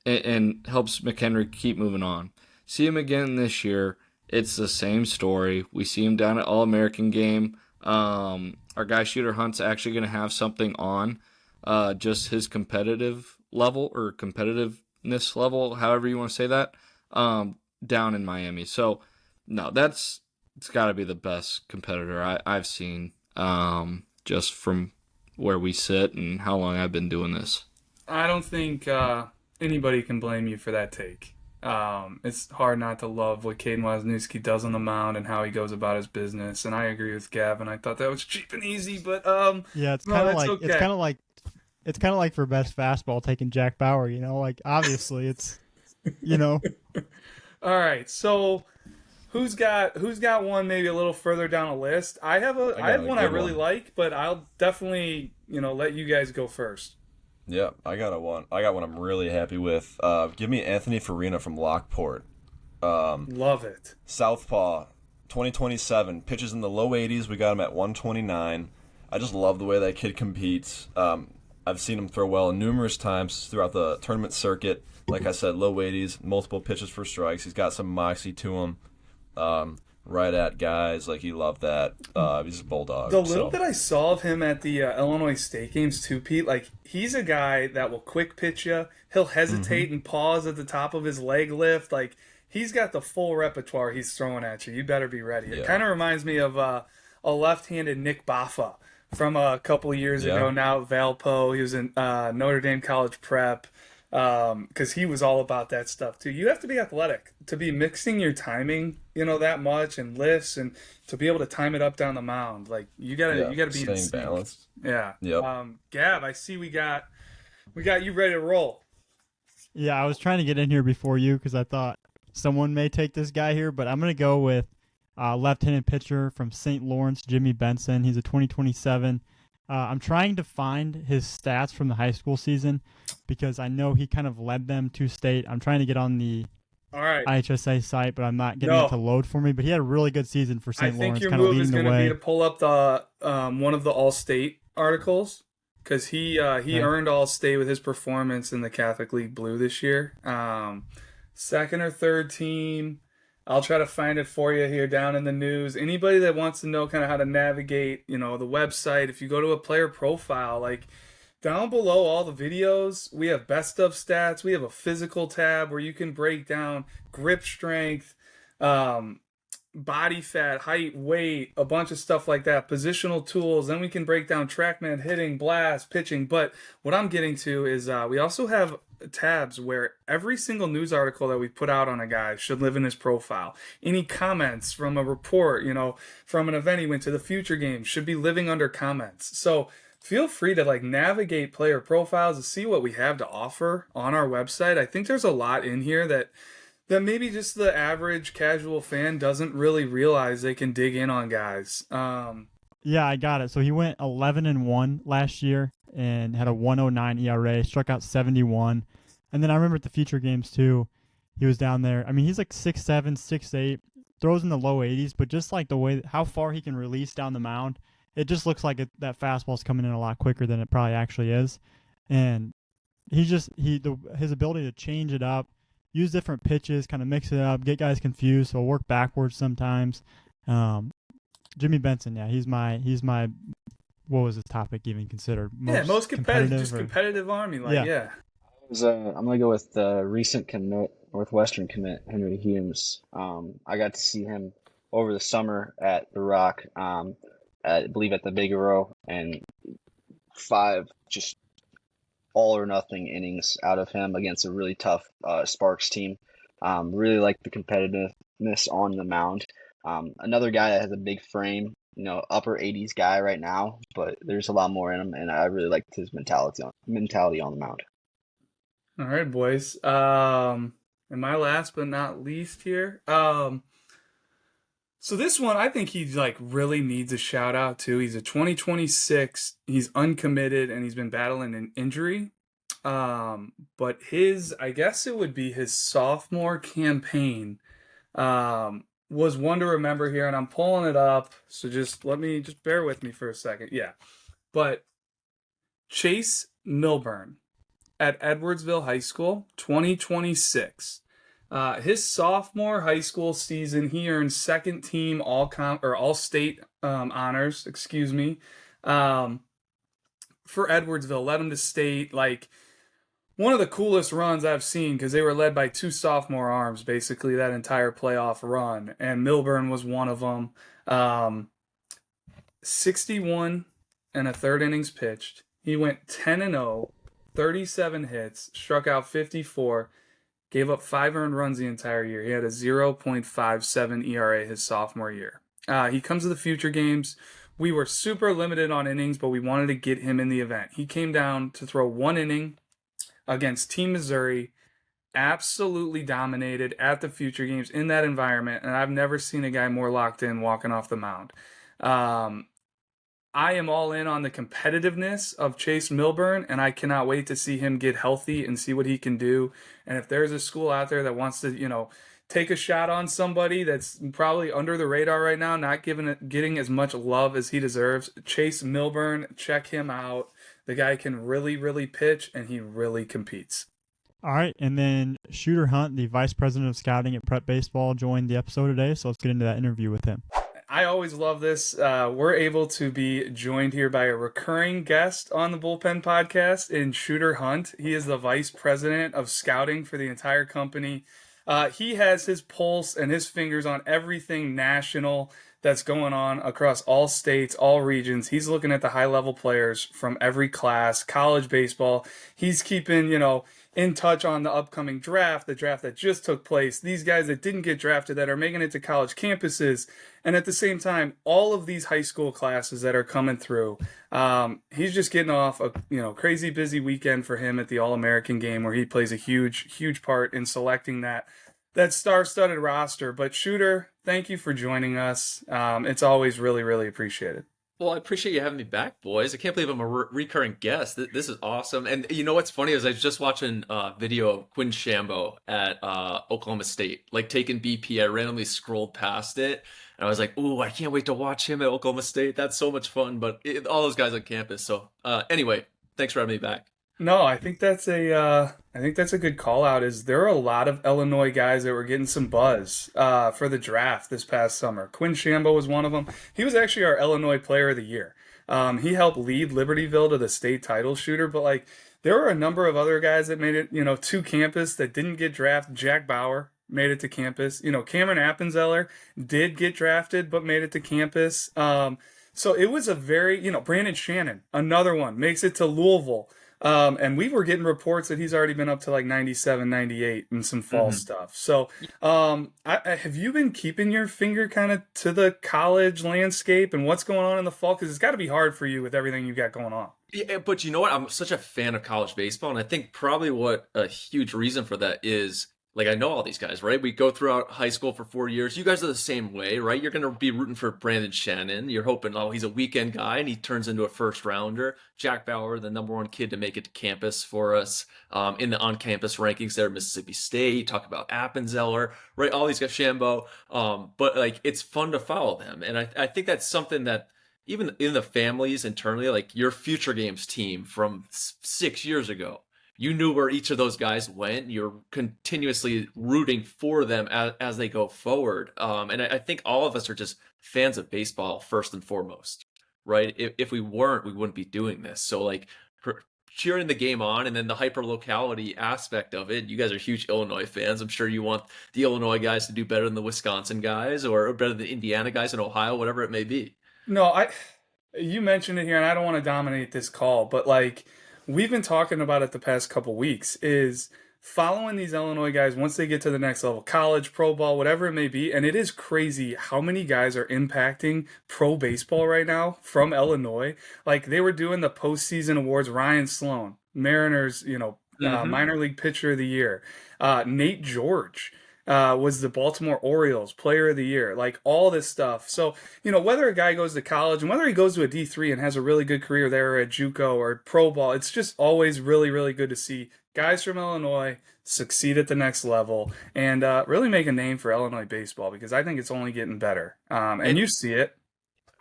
And helps McHenry keep moving on. See him again this year. It's the same story. We see him down at All-American game. Our guy Shooter Hunt's actually going to have something on just his competitive level or competitiveness level, however you want to say that, down in Miami. So, no, it's got to be the best competitor I've seen just from where we sit and how long I've been doing this. I don't think anybody can blame you for that take. It's hard not to love what Caden Wozniewski does on the mound and how he goes about his business. And I agree with Gavin. I thought that was cheap and easy, but yeah, it's kind of like okay. it's kind of like for best fastball taking Jack Bauer. Like obviously it's All right, so who's got one maybe a little further down the list? I have one I really like, but I'll definitely let you guys go first. Yeah, I got one I'm really happy with. Give me Anthony Farina from Lockport. Love it. Southpaw, 2027, pitches in the low 80s. We got him at 129. I just love the way that kid competes. I've seen him throw well numerous times throughout the tournament circuit. Like I said, low 80s, multiple pitches for strikes. He's got some moxie to him. Right at guys, like he loved that. He's a bulldog. The little bit I saw of him at the Illinois State games too, Pete, like he's a guy that will quick pitch you. He'll hesitate and pause at the top of his leg lift. Like he's got the full repertoire he's throwing at you. You better be ready. It kind of reminds me of a left-handed Nick Baffa from a couple of years ago now at Valpo. He was in Notre Dame College Prep. Because he was all about that stuff too. You have to be athletic to be mixing your timing, that much, and lifts, and to be able to time it up down the mound. Like you gotta be staying balanced. Yeah. Yep. Gab, I see we got you ready to roll. Yeah, I was trying to get in here before you because I thought someone may take this guy here, but I'm gonna go with left-handed pitcher from St. Lawrence, Jimmy Benson. He's a 2027. I'm trying to find his stats from the high school season because I know he kind of led them to state. I'm trying to get on the IHSA site, but I'm not getting it to load for me. But he had a really good season for St. Lawrence, kind of leading the way. I think your move is going to be to pull up the one of the All-State articles because he earned All-State with his performance in the Catholic League Blue this year. Second or third team. I'll try to find it for you here down in the news. Anybody that wants to know kind of how to navigate, the website, if you go to a player profile, like down below all the videos, we have best of stats. We have a physical tab where you can break down grip strength, um, body fat, height, weight, a bunch of stuff like that, positional tools. Then we can break down TrackMan, hitting, blast, pitching. But what I'm getting to is we also have tabs where every single news article that we put out on a guy should live in his profile. Any comments from a report, from an event he went to, the future game, should be living under comments. So feel free to navigate player profiles to see what we have to offer on our website. I think there's a lot in here that maybe just the average casual fan doesn't really realize they can dig in on guys. Yeah, I got it. So he went 11-1 last year and had a 1.09 ERA, struck out 71. And then I remember at the future games too, he was down there. I mean, he's like 6'7", 6'8", throws in the low 80s, but just the way how far he can release down the mound, it just looks like that fastball's coming in a lot quicker than it probably actually is. And his ability to change it up, use different pitches, kind of mix it up, get guys confused, so work backwards sometimes. Jimmy Benson, yeah, he's my what was his topic even considered? Most competitive Army, yeah. I'm gonna go with the recent commit, Northwestern commit, Henry Humes. I got to see him over the summer at the Rock, I believe at the Bigelow, and 5 just all or nothing innings out of him against a really tough Sparks team. Really like the competitiveness on the mound. Another guy that has a big frame, upper 80s guy right now, but there's a lot more in him, and I really liked his mentality on the mound. All right, boys. And my last but not least here. So this one, I think he really needs a shout out too. He's a 2026. He's uncommitted and he's been battling an injury. But I guess it would be his sophomore campaign, was one to remember here, and I'm pulling it up. So just bear with me for a second. Yeah. But Chase Milburn at Edwardsville High School, 2026. His sophomore high school season, he earned second team all-state honors, for Edwardsville. Led him to state. One of the coolest runs I've seen, because they were led by 2 sophomore arms basically that entire playoff run, and Milburn was one of them. 61 and a third innings pitched. He went 10-0, 37 hits, struck out 54. Gave up 5 earned runs the entire year. He had a 0.57 ERA his sophomore year. He comes to the future games. We were super limited on innings, but we wanted to get him in the event. He came down to throw 1 inning against Team Missouri. Absolutely dominated at the future games in that environment, and I've never seen a guy more locked in walking off the mound. I am all in on the competitiveness of Chase Milburn, and I cannot wait to see him get healthy and see what he can do. And if there's a school out there that wants to, take a shot on somebody that's probably under the radar right now, not getting as much love as he deserves, Chase Milburn, check him out. The guy can really, really pitch, and he really competes. All right, and then Shooter Hunt, the vice president of scouting at Prep Baseball, joined the episode today, so let's get into that interview with him. I always love this. We're able to be joined here by a recurring guest on the Bullpen podcast in Shooter Hunt. He is the vice president of scouting for the entire company. He has his pulse and his fingers on everything national that's going on across all states, all regions. He's looking at the high-level players from every class, college baseball. He's keeping, in touch on the upcoming draft, the draft that just took place, these guys that didn't get drafted that are making it to college campuses, and at the same time, all of these high school classes that are coming through. He's just getting off a crazy busy weekend for him at the All-American game, where he plays a huge part in selecting that star-studded roster. But Shooter, thank you for joining us. It's always really, really appreciated. Well, I appreciate you having me back, boys. I can't believe I'm a recurring guest. This is awesome. And you know what's funny is I was just watching a video of Quinn Shambo at Oklahoma State, taking BP. I randomly scrolled past it, and I was like, ooh, I can't wait to watch him at Oklahoma State. That's so much fun. But all those guys on campus. So anyway, thanks for having me back. No, I think that's a good call out. Is there are a lot of Illinois guys that were getting some buzz for the draft this past summer. Quinn Shambo was one of them. He was actually our Illinois Player of the Year. He helped lead Libertyville to the state title shooter, but like there were a number of other guys that made it, to campus that didn't get drafted. Jack Bauer made it to campus. Cameron Appenzeller did get drafted, but made it to campus. So it was a very, Brandon Shannon, another one, makes it to Louisville. And we were getting reports that he's already been up to like 97, 98 and some fall stuff. So have you been keeping your finger kind of to the college landscape and what's going on in the fall? Because it's got to be hard for you with everything you've got going on. Yeah, but you know what? I'm such a fan of college baseball, and I think probably what a huge reason for that is, like, I know all these guys, right? We go throughout high school for 4 years. You guys are the same way, right? You're going to be rooting for Brandon Shannon. You're hoping, oh, he's a weekend guy, and he turns into a first rounder. Jack Bauer, the number one kid to make it to campus for us in the on-campus rankings there at Mississippi State. Talk about Appenzeller, right? All these guys, Shambo. But, like, it's fun to follow them. And I think that's something that even in the families internally, like your future games team from 6 years ago, you knew where each of those guys went. You're continuously rooting for them as they go forward. And I think all of us are just fans of baseball first and foremost, right? If we weren't, we wouldn't be doing this. So like cheering the game on, and then the hyper locality aspect of it. You guys are huge Illinois fans. I'm sure you want the Illinois guys to do better than the Wisconsin guys or better than the Indiana guys in Ohio, whatever it may be. No, you mentioned it here, and I don't want to dominate this call, but like we've been talking about it the past couple weeks, is following these Illinois guys once they get to the next level, college, pro ball, whatever it may be. And it is crazy how many guys are impacting pro baseball right now from Illinois. Like they were doing the postseason awards, Ryan Sloan, Mariners, minor league pitcher of the year, Nate George. Was the Baltimore Orioles Player of the Year, like all this stuff. So, whether a guy goes to college and whether he goes to a D3 and has a really good career there at JUCO or pro ball, it's just always really, really good to see guys from Illinois succeed at the next level and really make a name for Illinois baseball, because I think it's only getting better. And you see it.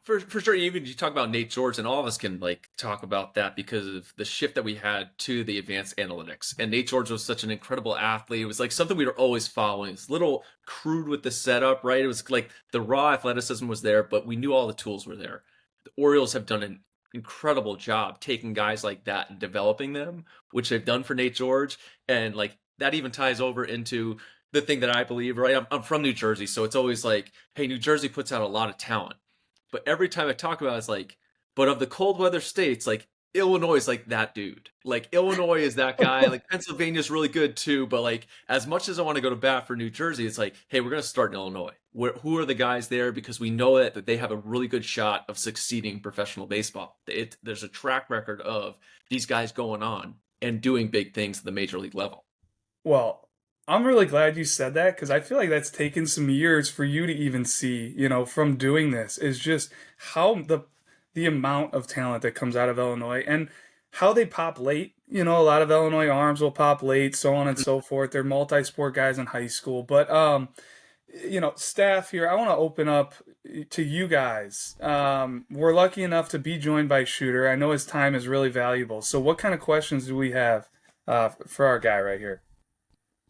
For sure, even you talk about Nate George, and all of us can like talk about that because of the shift that we had to the advanced analytics. And Nate George was such an incredible athlete. It was like something we were always following. It's a little crude with the setup, right? It was like the raw athleticism was there, but we knew all the tools were there. The Orioles have done an incredible job taking guys like that and developing them, which they've done for Nate George. And like that even ties over into the thing that I believe, right? I'm from New Jersey, so it's always like, hey, New Jersey puts out a lot of talent. But every time I talk about it, it's like, but of the cold weather states, like Illinois is like that dude. Like Illinois is that guy. Like Pennsylvania's really good too. But like as much as I want to go to bat for New Jersey, it's like, hey, we're going to start in Illinois. Who are the guys there? Because we know that they have a really good shot of succeeding in professional baseball. There's a track record of these guys going on and doing big things at the major league level. Well, I'm really glad you said that, because I feel like that's taken some years for you to even see, from doing this, is just how the amount of talent that comes out of Illinois and how they pop late. A lot of Illinois arms will pop late, so on and so forth. They're multi-sport guys in high school. But, staff here, I want to open up to you guys. We're lucky enough to be joined by Shooter. I know his time is really valuable. So what kind of questions do we have for our guy right here?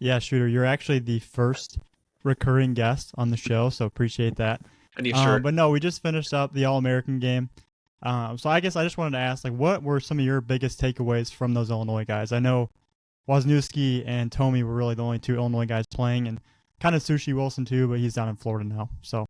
Yeah, Shooter, you're actually the first recurring guest on the show, so appreciate that. And you sure? But no, we just finished up the All-American game. So I guess I just wanted to ask, like, what were some of your biggest takeaways from those Illinois guys? I know Wisniewski and Tomey were really the only two Illinois guys playing, and kind of Sushi Wilson too, but he's down in Florida now. So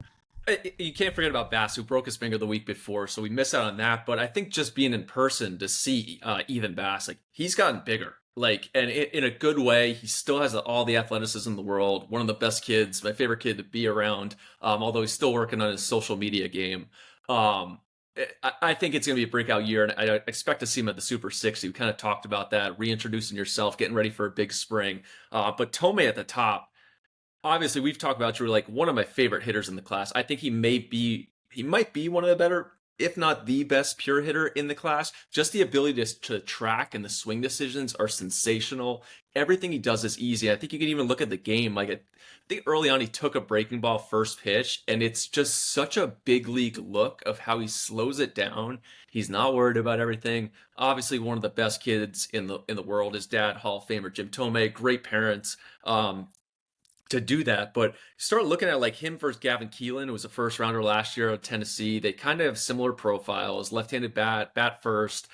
you can't forget about Bass, who broke his finger the week before, so we missed out on that. But I think just being in person to see Ethan Bass, like he's gotten bigger. Like, and in a good way, he still has all the athleticism in the world. One of the best kids, my favorite kid to be around, although he's still working on his social media game. I think it's going to be a breakout year, and I expect to see him at the Super 60. We kind of talked about that, reintroducing yourself, getting ready for a big spring. But Tomey at the top, obviously, we've talked about Drew, like one of my favorite hitters in the class. I think he might be one of the better, if not the best pure hitter in the class. Just the ability to track and the swing decisions are sensational. Everything he does is easy. I think you can even look at the game. Like I think early on he took a breaking ball first pitch, and it's just such a big league look of how he slows it down. He's not worried about everything. Obviously, one of the best kids in the world. His dad, Hall of Famer Jim Tomey, great parents. to do that. But start looking at like him versus Gavin Keelan, who was a first rounder last year at Tennessee. They kind of have similar profiles, left-handed bat first.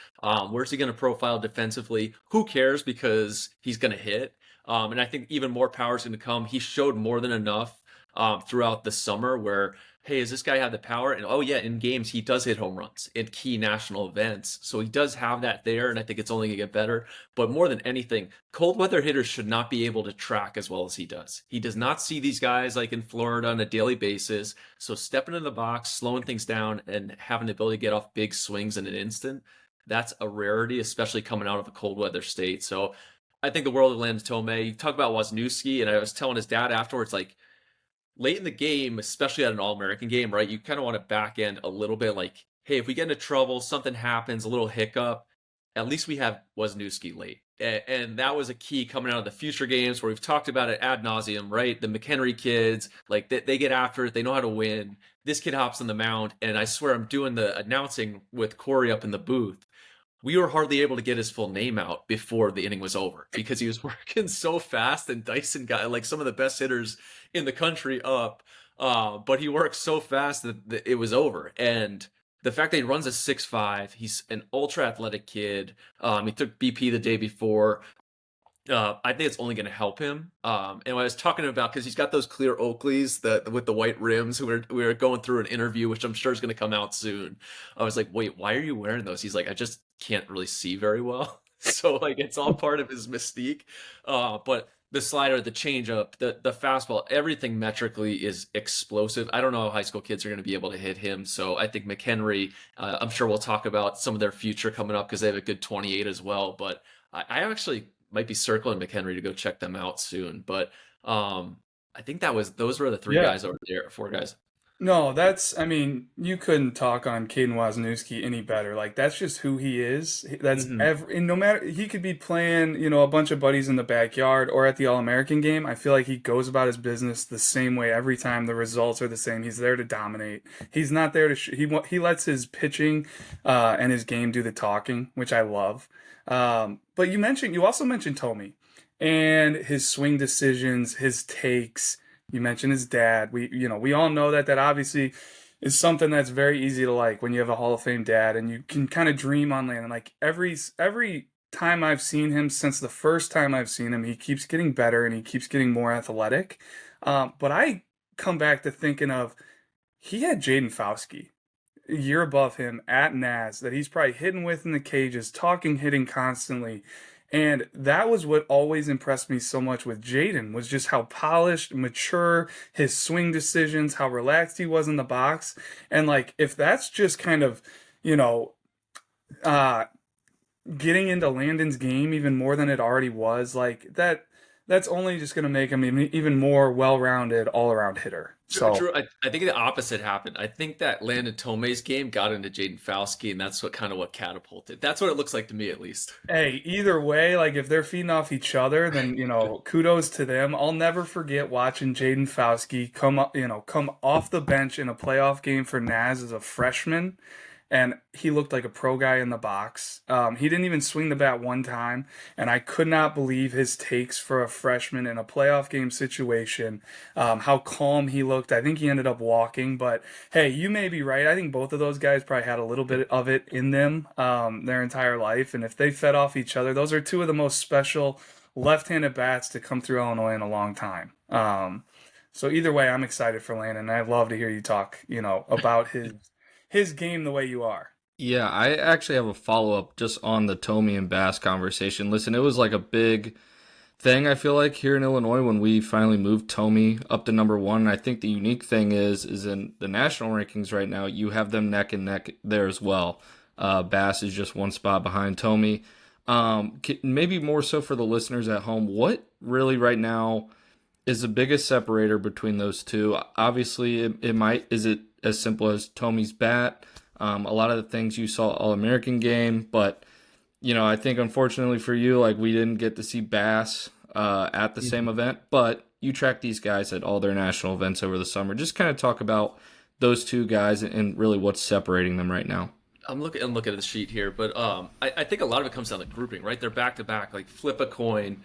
Where's he going to profile defensively? Who cares, because he's going to hit. And I think even more power is going to come. He showed more than enough throughout the summer where, hey, does this guy have the power? And oh yeah, in games he does hit home runs in key national events. So he does have that there, and I think it's only gonna get better. But more than anything, cold weather hitters should not be able to track as well as he does. He does not see these guys like in Florida on a daily basis. So stepping in the box, slowing things down, and having the ability to get off big swings in an instant, that's a rarity, especially coming out of a cold weather state. So I think the world of Landon Tomei. You talk about Wisniewski, and I was telling his dad afterwards, like, late in the game, especially at an All-American game, right? You kind of want to back end a little bit, like, hey, if we get into trouble, something happens, a little hiccup, at least we have Wisniewski late. And that was a key coming out of the future games where we've talked about it ad nauseum, right? The McHenry kids, like they get after it. They know how to win. This kid hops on the mound, and I swear I'm doing the announcing with Corey up in the booth. We were hardly able to get his full name out before the inning was over because he was working so fast, and Dyson got like some of the best hitters in the country up. But he worked so fast that it was over. And the fact that he runs a 6.5, he's an ultra athletic kid. He took BP the day before. I think it's only going to help him. And what I was talking about, because he's got those clear Oakleys with the white rims. We were going through an interview, which I'm sure is going to come out soon. I was like, wait, why are you wearing those? He's like, I just can't really see very well. So like, it's all part of his mystique. But the slider, the changeup, the fastball, everything metrically is explosive. I don't know how high school kids are going to be able to hit him. So I think McHenry, I'm sure we'll talk about some of their future coming up because they have a good 28 as well. But I actually might be circling McHenry to go check them out soon. But I think those were the three guys over there, four guys. No, I mean, you couldn't talk on Caden Wisniewski any better. Like, that's just who he is. That's and no matter, he could be playing, a bunch of buddies in the backyard or at the All-American game. I feel like he goes about his business the same way every time. The results are the same. He's there to dominate. He's not there to, he lets his pitching and his game do the talking, which I love. But you also mentioned Tomei and his swing decisions, his takes. You mentioned his dad. We all know that obviously is something that's very easy to like when you have a Hall of Fame dad, and you can kind of dream on Landon. Like every time I've seen him, since the first time I've seen him, he keeps getting better and he keeps getting more athletic. But I come back to thinking of, he had Jaden Fauske a year above him at NAS that he's probably hitting with in the cages, hitting constantly. And that was what always impressed me so much with Jaden, was just how polished, mature, his swing decisions, how relaxed he was in the box. And like, if that's just kind of, getting into Landon's game even more than it already was, like that's only just going to make him even more well-rounded, all-around hitter. So True. I think the opposite happened. I think that Landon Tomei's game got into Jaden Fauske, and that's what catapulted. That's what it looks like to me, at least. Hey, either way, like if they're feeding off each other, then kudos to them. I'll never forget watching Jaden Fauske come off the bench in a playoff game for Naz as a freshman. And he looked like a pro guy in the box. He didn't even swing the bat one time, and I could not believe his takes for a freshman in a playoff game situation. How calm he looked. I think he ended up walking, but hey, you may be right. I think both of those guys probably had a little bit of it in them their entire life, and if they fed off each other, those are two of the most special left-handed bats to come through Illinois in a long time. So either way, I'm excited for Landon. I'd love to hear you talk, about his game the way you are. Yeah, I actually have a follow-up just on the Tomei and Bass conversation. Listen, it was like a big thing, I feel like, here in Illinois when we finally moved Tomei up to number one. And I think the unique thing is in the national rankings right now, you have them neck and neck there as well. Bass is just one spot behind Tomei. Maybe more so for the listeners at home, what really right now is the biggest separator between those two? Obviously, is it as simple as Tomei's bat? A lot of the things you saw All-American game, but I think unfortunately for you, like we didn't get to see Bass at the same event, but you track these guys at all their national events over the summer. Just kind of talk about those two guys and really what's separating them right now. I'm looking at the sheet here, but I think a lot of it comes down to grouping, right? They're back to back, like flip a coin.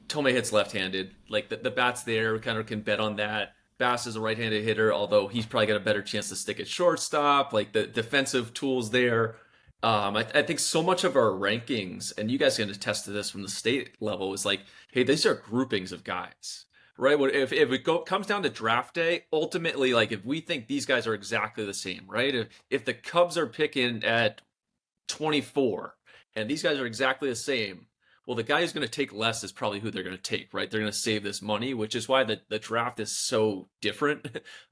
Tomei hits left-handed. Like the bat's there, we kind of can bet on that. Bass is a right-handed hitter, although he's probably got a better chance to stick at shortstop. Like the defensive tools there. I think so much of our rankings, and you guys can attest to this from the state level, is like, hey, these are groupings of guys, right? If comes down to draft day, ultimately, like if we think these guys are exactly the same, right? If the Cubs are picking at 24 and these guys are exactly the same, well, the guy who's going to take less is probably who they're going to take, right? They're going to save this money, which is why the draft is so different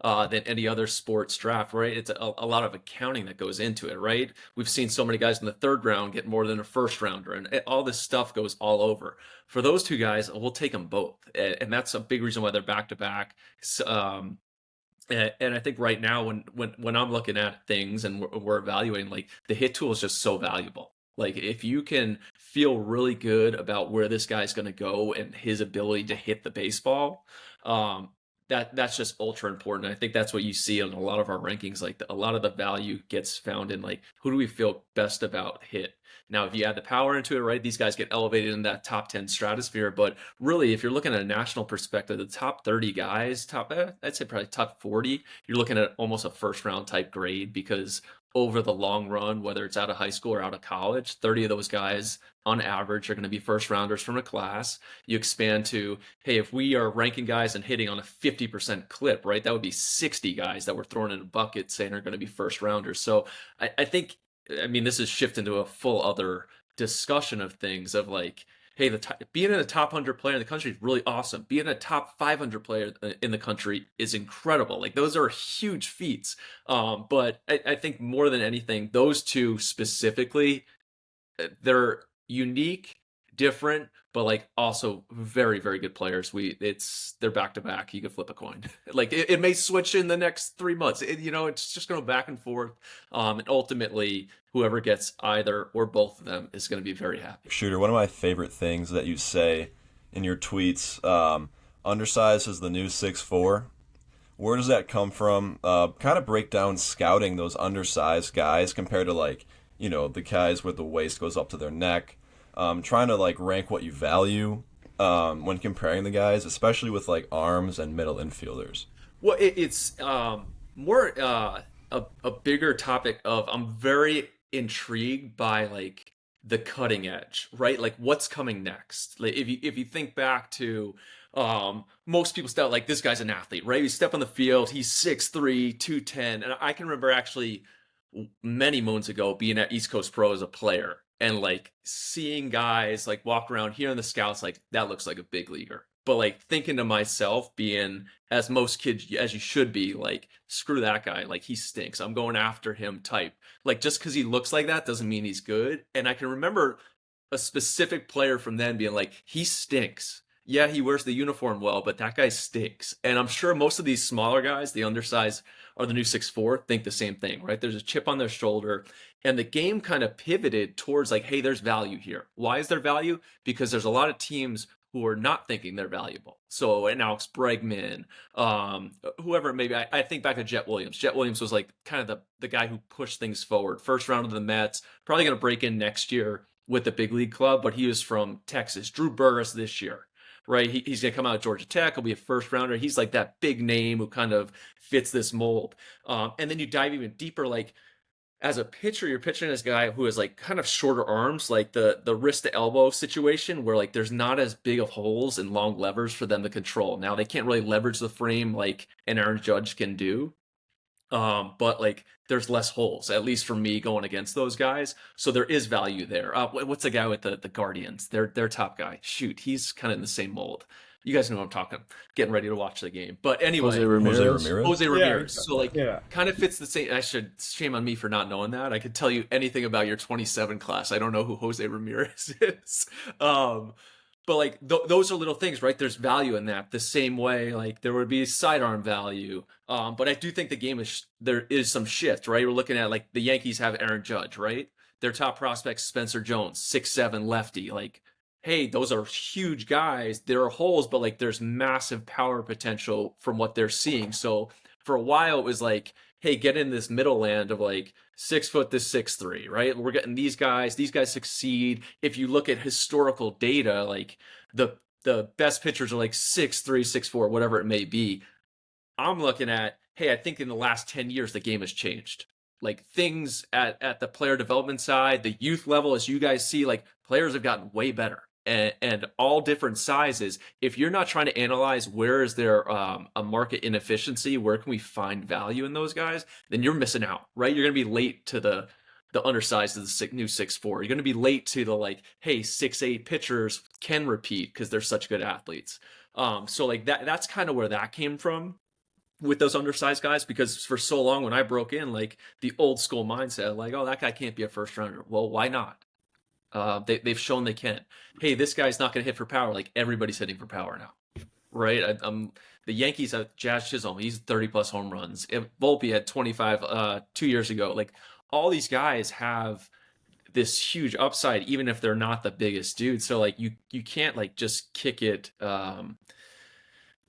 than any other sports draft, right? It's a lot of accounting that goes into it, right? We've seen so many guys in the third round get more than a first rounder, and all this stuff goes all over. For those two guys, we'll take them both, and that's a big reason why they're back to back. And I think right now, when I'm looking at things and we're evaluating, like the hit tool is just so valuable. Like if you can feel really good about where this guy's going to go and his ability to hit the baseball, that's just ultra important. I think that's what you see in a lot of our rankings. Like a lot of the value gets found in like, who do we feel best about hit? Now, if you add the power into it, right, these guys get elevated in that top 10 stratosphere. But really, if you're looking at a national perspective, the top 30 guys, I'd say probably top 40, you're looking at almost a first round type grade, because over the long run, whether it's out of high school or out of college, 30 of those guys on average are going to be first rounders from a class. You expand to, hey, if we are ranking guys and hitting on a 50% clip, right, that would be 60 guys that we're throwing in a bucket saying are going to be first rounders. So I think, I mean, this is shifting to a full other discussion of things of like, hey, being in a top 100 player in the country is really awesome. Being a top 500 player in the country is incredible. Like those are huge feats. But I think more than anything, those two specifically, they're unique, different, but like also very, very good players. They're back to back. You could flip a coin. Like it may switch in the next 3 months. It's just going back and forth. And ultimately, whoever gets either or both of them is going to be very happy. Shooter, one of my favorite things that you say in your tweets, undersized is the new 6'4". Where does that come from? Kind of break down scouting those undersized guys compared to like, the guys where the waist goes up to their neck. Trying to like rank what you value when comparing the guys, especially with like arms and middle infielders. Well, it's more a bigger topic of, I'm very intrigued by like the cutting edge, right? Like what's coming next. Like if you think back to most people start like, this guy's an athlete, right? You step on the field, he's 6'3", 210, and I can remember actually many moons ago being at East Coast Pro as a player and like seeing guys like walk around here in the scouts, like that looks like a big leaguer. But like thinking to myself, being as most kids as you should be, like screw that guy, like he stinks, I'm going after him type. Like just because he looks like that doesn't mean he's good. And I can remember a specific player from then being like, he stinks. Yeah, he wears the uniform well, but that guy stinks. And I'm sure most of these smaller guys, the undersized or the new 6'4", think the same thing, right? There's a chip on their shoulder. And the game kind of pivoted towards like, hey, there's value here. Why is there value? Because there's a lot of teams who are not thinking they're valuable. So, and Alex Bregman, whoever it may be, I think back to Jet Williams. Jet Williams was like kind of the guy who pushed things forward. First round of the Mets, probably going to break in next year with the big league club, but he was from Texas. Drew Burress this year. Right, he's going to come out of Georgia Tech. He'll be a first rounder. He's like that big name who kind of fits this mold. And then you dive even deeper, like as a pitcher, you're pitching this guy who has like kind of shorter arms, like the wrist to elbow situation where like there's not as big of holes and long levers for them to control. Now they can't really leverage the frame like an Aaron Judge can do. But like there's less holes, at least for me going against those guys. So there is value there. What's the guy with the Guardians? Their top guy. Shoot, he's kind of in the same mold. You guys know what I'm talking. Getting ready to watch the game. But anyway, Jose Ramirez. Yeah, so like kind of fits the same. Shame on me for not knowing that. I could tell you anything about your 27 class. I don't know who Jose Ramirez is. But like those are little things, right? There's value in that. The same way, like there would be sidearm value. But I do think the game there is some shift, right? We're looking at like the Yankees have Aaron Judge, right? Their top prospect, Spencer Jones, 6'7" lefty. Like, hey, those are huge guys. There are holes, but like there's massive power potential from what they're seeing. So for a while, it was like, hey, get in this middle land of like 6 foot to 6'3", right? We're getting these guys succeed. If you look at historical data, like the the best pitchers are like 6'3", 6'4", whatever it may be. I'm looking at, hey, I think in the last 10 years, the game has changed. Like things at the player development side, the youth level, as you guys see, like players have gotten way better and all different sizes. If you're not trying to analyze where is there a market inefficiency, where can we find value in those guys, then you're missing out, right? You're going to be late to the undersized of the new 6'4". You're going to be late to the like, hey, 6'8" pitchers can repeat because they're such good athletes. So like that's kind of where that came from with those undersized guys, because for so long when I broke in, like the old school mindset, like, oh, that guy can't be a first rounder. Well, why not? They've shown they can. Hey, this guy's not going to hit for power. Like everybody's hitting for power now, right? The Yankees have Jazz Chisholm. He's 30 plus home runs. Volpe had 25 2 years ago. Like all these guys have this huge upside, even if they're not the biggest dude. So like you can't like just kick it,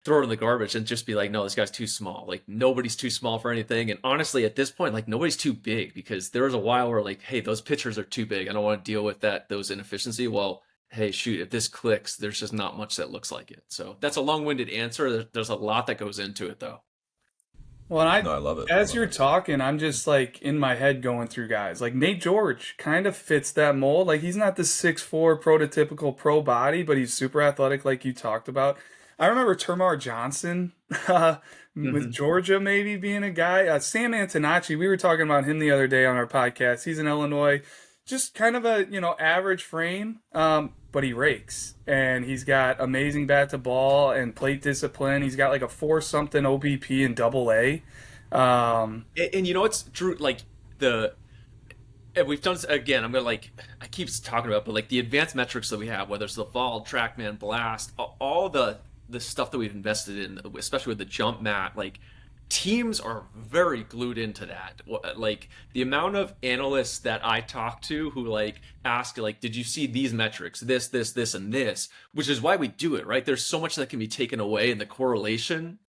throw it in the garbage and just be like, no, this guy's too small. Like nobody's too small for anything. And honestly, at this point, like nobody's too big, because there was a while where like, hey, those pitchers are too big. I don't want to deal with those inefficiency. Well, hey, shoot, if this clicks, there's just not much that looks like it. So that's a long-winded answer. There's a lot that goes into it though. Well, and No, I love it. as you're talking, I'm just like in my head going through guys. Like Nate George kind of fits that mold. Like he's not the 6'4" prototypical pro body, but he's super athletic like you talked about. I remember Termar Johnson with Georgia maybe being a guy. Sam Antonacci, we were talking about him the other day on our podcast. He's in Illinois, just kind of a average frame, but he rakes, and he's got amazing bat to ball and plate discipline. He's got like a 4-something OBP in AA. And you know what's true? Like and we've done this again. I'm gonna like I keep talking about, but like the advanced metrics that we have, whether it's the Vol, TrackMan, Blast, all the stuff that we've invested in, especially with the jump mat, like teams are very glued into that. Like the amount of analysts that I talk to who like ask, like, did you see these metrics, this, and this, which is why we do it, right? There's so much that can be taken away in the correlation.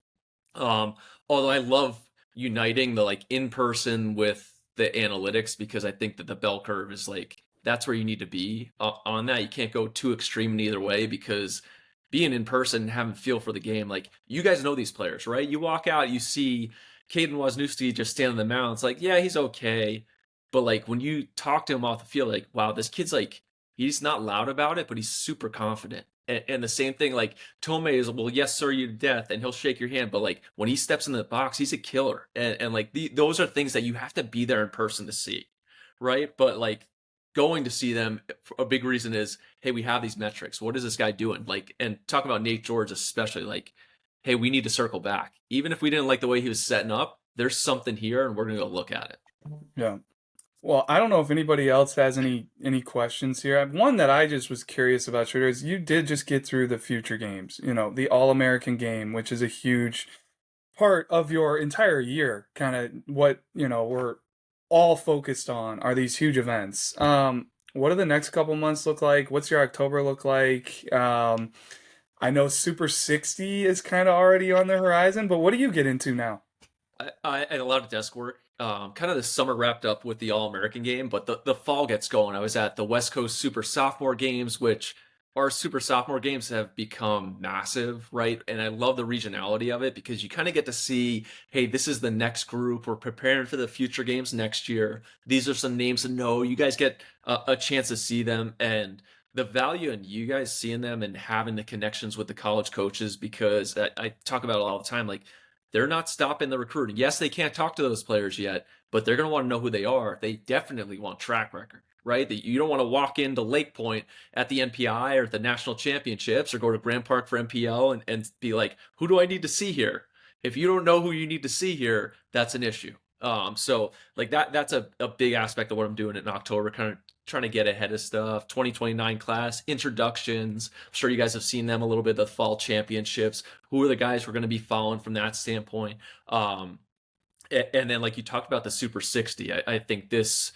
Although I love uniting the like in person with the analytics, because I think that the bell curve is like, that's where you need to be on that. You can't go too extreme in either way, because being in person and having feel for the game, like you guys know these players, right? You walk out, you see Caden Wozniewski just stand on the mound. It's like, yeah, he's okay. But like when you talk to him off the field, like, wow, this kid's like, he's not loud about it, but he's super confident. And the same thing, like Tomei is, well, yes, sir, you to death, and he'll shake your hand. But like when he steps in the box, he's a killer. And like those are things that you have to be there in person to see, right? But like going to see them, a big reason is, hey, we have these metrics. What is this guy doing? Like, and talk about Nate George especially, like, hey, we need to circle back. Even if we didn't like the way he was setting up, there's something here, and we're gonna go look at it. Yeah. Well, I don't know if anybody else has any questions here. One that I just was curious about, Schroeder, is you did just get through the future games, the All-American game, which is a huge part of your entire year. Kind of what, we're all focused on are these huge events. What do the next couple months look like? What's your October look like? I know Super 60 is kind of already on the horizon, but what do you get into now? I had a lot of desk work. Kind of the summer wrapped up with the All-American game, but the fall gets going. I was at the West Coast Super Sophomore Games, which our Super Sophomore Games have become massive, right? And I love the regionality of it, because you kind of get to see, hey, this is the next group. We're preparing for the future games next year. These are some names to know. You guys get a chance to see them, and the value in you guys seeing them and having the connections with the college coaches, because I talk about it all the time, like, they're not stopping the recruiting. Yes, they can't talk to those players yet, but they're going to want to know who they are. They definitely want track record, right? That you don't want to walk into Lake Point at the NPI or the national championships, or go to Grand Park for MPL and be like, who do I need to see here? If you don't know who you need to see here, that's an issue. So like that's a big aspect of what I'm doing in October, kind of trying to get ahead of stuff. 2029 class introductions. I'm sure you guys have seen them a little bit, the fall championships. Who are the guys we're going to be following from that standpoint? And then like you talked about the Super 60, I think this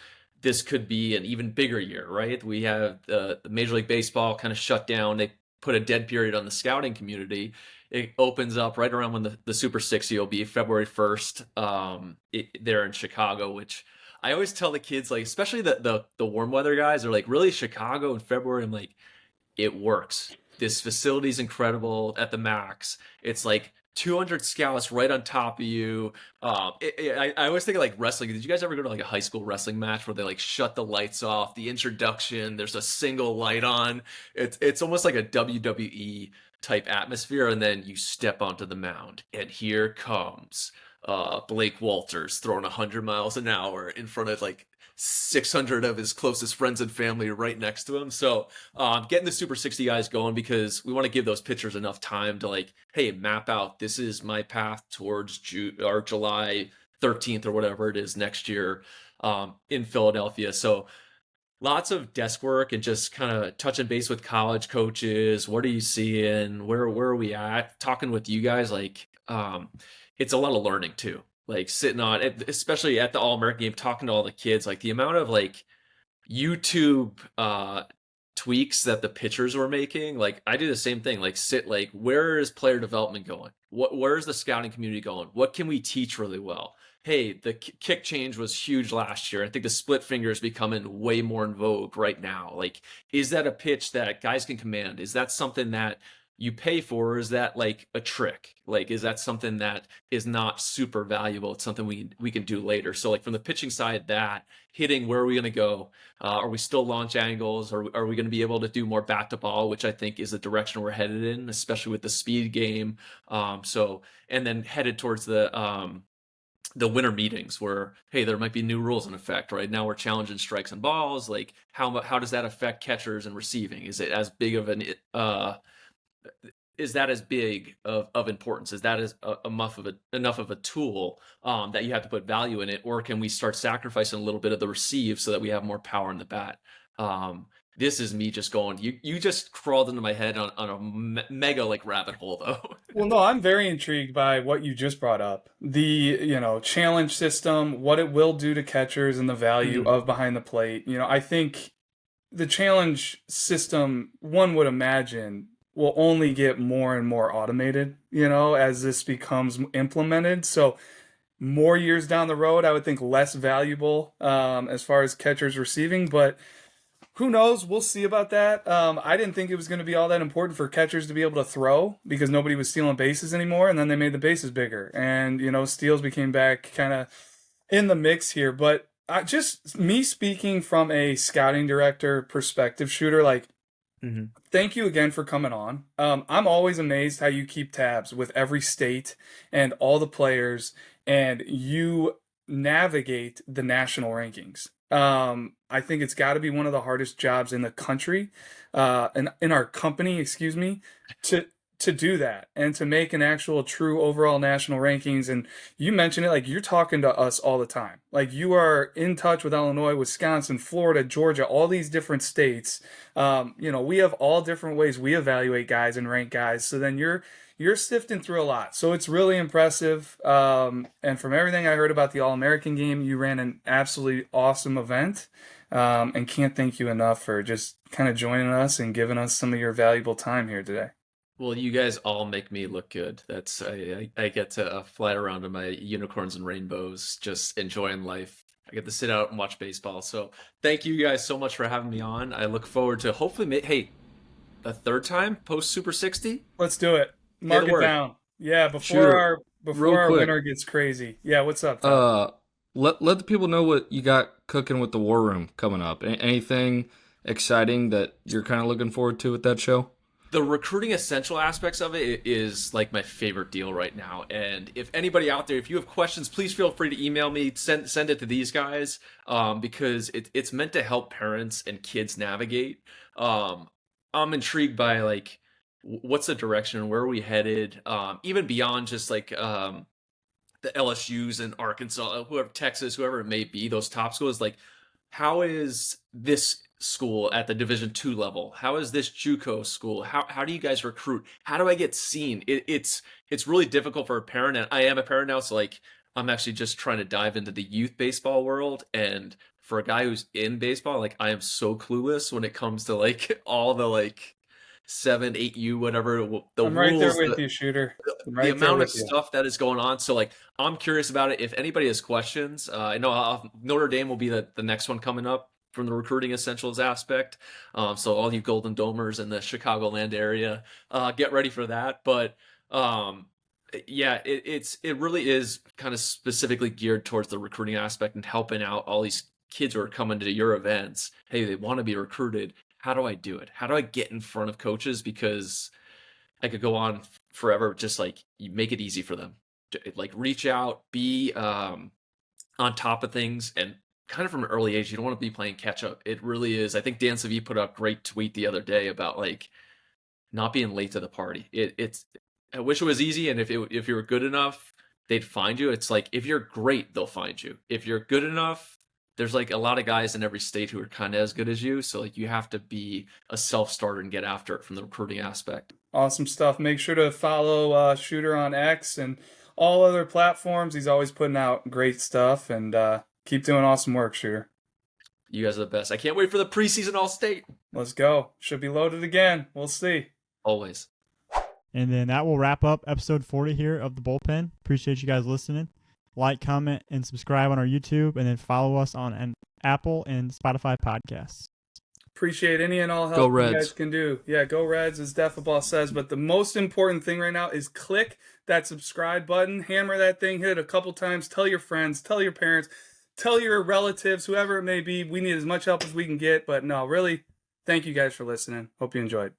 could be an even bigger year, right? We have the Major League Baseball kind of shut down. They put a dead period on the scouting community. It opens up right around when the Super 60 will be, February 1st, there in Chicago, which I always tell the kids, like, especially the warm weather guys, are like, really, Chicago in February? I'm like, it works. this facility's incredible at the max. It's like 200 scouts right on top of you. I always think of like wrestling. Did you guys ever go to like a high school wrestling match where they like shut the lights off, the introduction, there's a single light on? It's almost like a WWE type atmosphere, and then you step onto the mound, and here comes Blake Walters throwing 100 miles an hour in front of like 600 of his closest friends and family right next to him. So getting the Super 60 guys going, because we want to give those pitchers enough time to like, hey, map out, this is my path towards July 13th or whatever it is next year in Philadelphia. So lots of desk work and just kind of touching base with college coaches. What are you seeing? Where are we at? Talking with you guys, like it's a lot of learning too. Like sitting on, especially at the All-American game, talking to all the kids, like the amount of like YouTube tweaks that the pitchers were making. Like I do the same thing. Like where is player development going? Where's the scouting community going? What can we teach really well? Hey, the kick change was huge last year. I think the split finger is becoming way more in vogue right now. Like, is that a pitch that guys can command? Is that something that you pay for? Or is that like a trick? Like, is that something that is not super valuable? It's something we can do later. So like from the pitching side, that hitting, where are we going to go? Are we still launch angles? Or are we going to be able to do more bat to ball, which I think is the direction we're headed in, especially with the speed game. And then headed towards the winter meetings where, hey, there might be new rules in effect. Right now we're challenging strikes and balls. Like how does that affect catchers and receiving? Is it as big of an is that as big of importance? Is that as enough of a tool that you have to put value in it? Or can we start sacrificing a little bit of the receive so that we have more power in the bat? This is me just going, you just crawled into my head on a mega like rabbit hole though. Well, no, I'm very intrigued by what you just brought up. The, challenge system, what it will do to catchers and the value of behind the plate. I think the challenge system, one would imagine, will only get more and more automated, as this becomes implemented. So more years down the road, I would think less valuable as far as catchers receiving, but who knows? We'll see about that. I didn't think it was going to be all that important for catchers to be able to throw because nobody was stealing bases anymore, and then they made the bases bigger. And, steals became back kind of in the mix here. But just me speaking from a scouting director perspective, Shooter, like, thank you again for coming on. I'm always amazed how you keep tabs with every state and all the players, and you navigate the national rankings. I think it's got to be one of the hardest jobs in the country, in our company, excuse me, to do that and to make an actual true overall national rankings. And you mentioned it, like you're talking to us all the time. Like you are in touch with Illinois, Wisconsin, Florida, Georgia, all these different states. We have all different ways we evaluate guys and rank guys. So then you're sifting through a lot. So it's really impressive. And from everything I heard about the All-American game, you ran an absolutely awesome event. And can't thank you enough for just kind of joining us and giving us some of your valuable time here today. Well, you guys all make me look good. I get to fly around in my unicorns and rainbows, just enjoying life. I get to sit out and watch baseball. So thank you guys so much for having me on. I look forward to hopefully, a third time post Super 60. Let's do it. Mark it down. Yeah, before our winter gets crazy. Yeah, what's up, Tom? Let the people know what you got cooking with the War Room coming up. Anything exciting that you're kind of looking forward to with that show? The recruiting essential aspects of it is like my favorite deal right now. And if anybody out there, if you have questions, please feel free to email me, send it to these guys, because it's meant to help parents and kids navigate. I'm intrigued by like, what's the direction, where are we headed? Even beyond just like the LSUs and Arkansas, whoever, Texas, whoever it may be, those top schools, like how is this school at the Division II level? How is this JUCO school? How do you guys recruit? How do I get seen? It's really difficult for a parent, and I am a parent now, so like I'm actually just trying to dive into the youth baseball world. And for a guy who's in baseball, like I am so clueless when it comes to like all the like 7, 8U, whatever the I'm rules, right there with you, Shooter. The amount of stuff that is going on. So like I'm curious about it. If anybody has questions, I know Notre Dame will be the next one coming up. from the recruiting essentials aspect. So all you Golden Domers in the Chicagoland area, get ready for that. But yeah, it really is kind of specifically geared towards the recruiting aspect and helping out all these kids who are coming to your events. Hey, they want to be recruited. How do I do it? How do I get in front of coaches? Because I could go on forever. Just like you make it easy for them. Like reach out, be on top of things, and kind of from an early age. You don't want to be playing catch up. It really is. I think Dan Savy put out a great tweet the other day about like not being late to the party. It's. I wish it was easy, and if you were good enough, they'd find you. It's like if you're great, they'll find you. If you're good enough, there's like a lot of guys in every state who are kind of as good as you. So like you have to be a self-starter and get after it from the recruiting aspect. Awesome stuff. Make sure to follow Shooter on X and all other platforms. He's always putting out great stuff, and keep doing awesome work, Shooter. You guys are the best. I can't wait for the preseason All-State. Let's go. Should be loaded again. We'll see. Always. And then that will wrap up episode 40 here of the Bullpen. Appreciate you guys listening. Like, comment, and subscribe on our YouTube, and then follow us on an Apple and Spotify podcasts. Appreciate any and all help Go you Reds. guys can do. Yeah, go Reds, as Defaball says. But the most important thing right now is click that subscribe button, hammer that thing, hit it a couple times, tell your friends, tell your parents, tell your relatives, whoever it may be. We need as much help as we can get. But no, really, thank you guys for listening. Hope you enjoyed.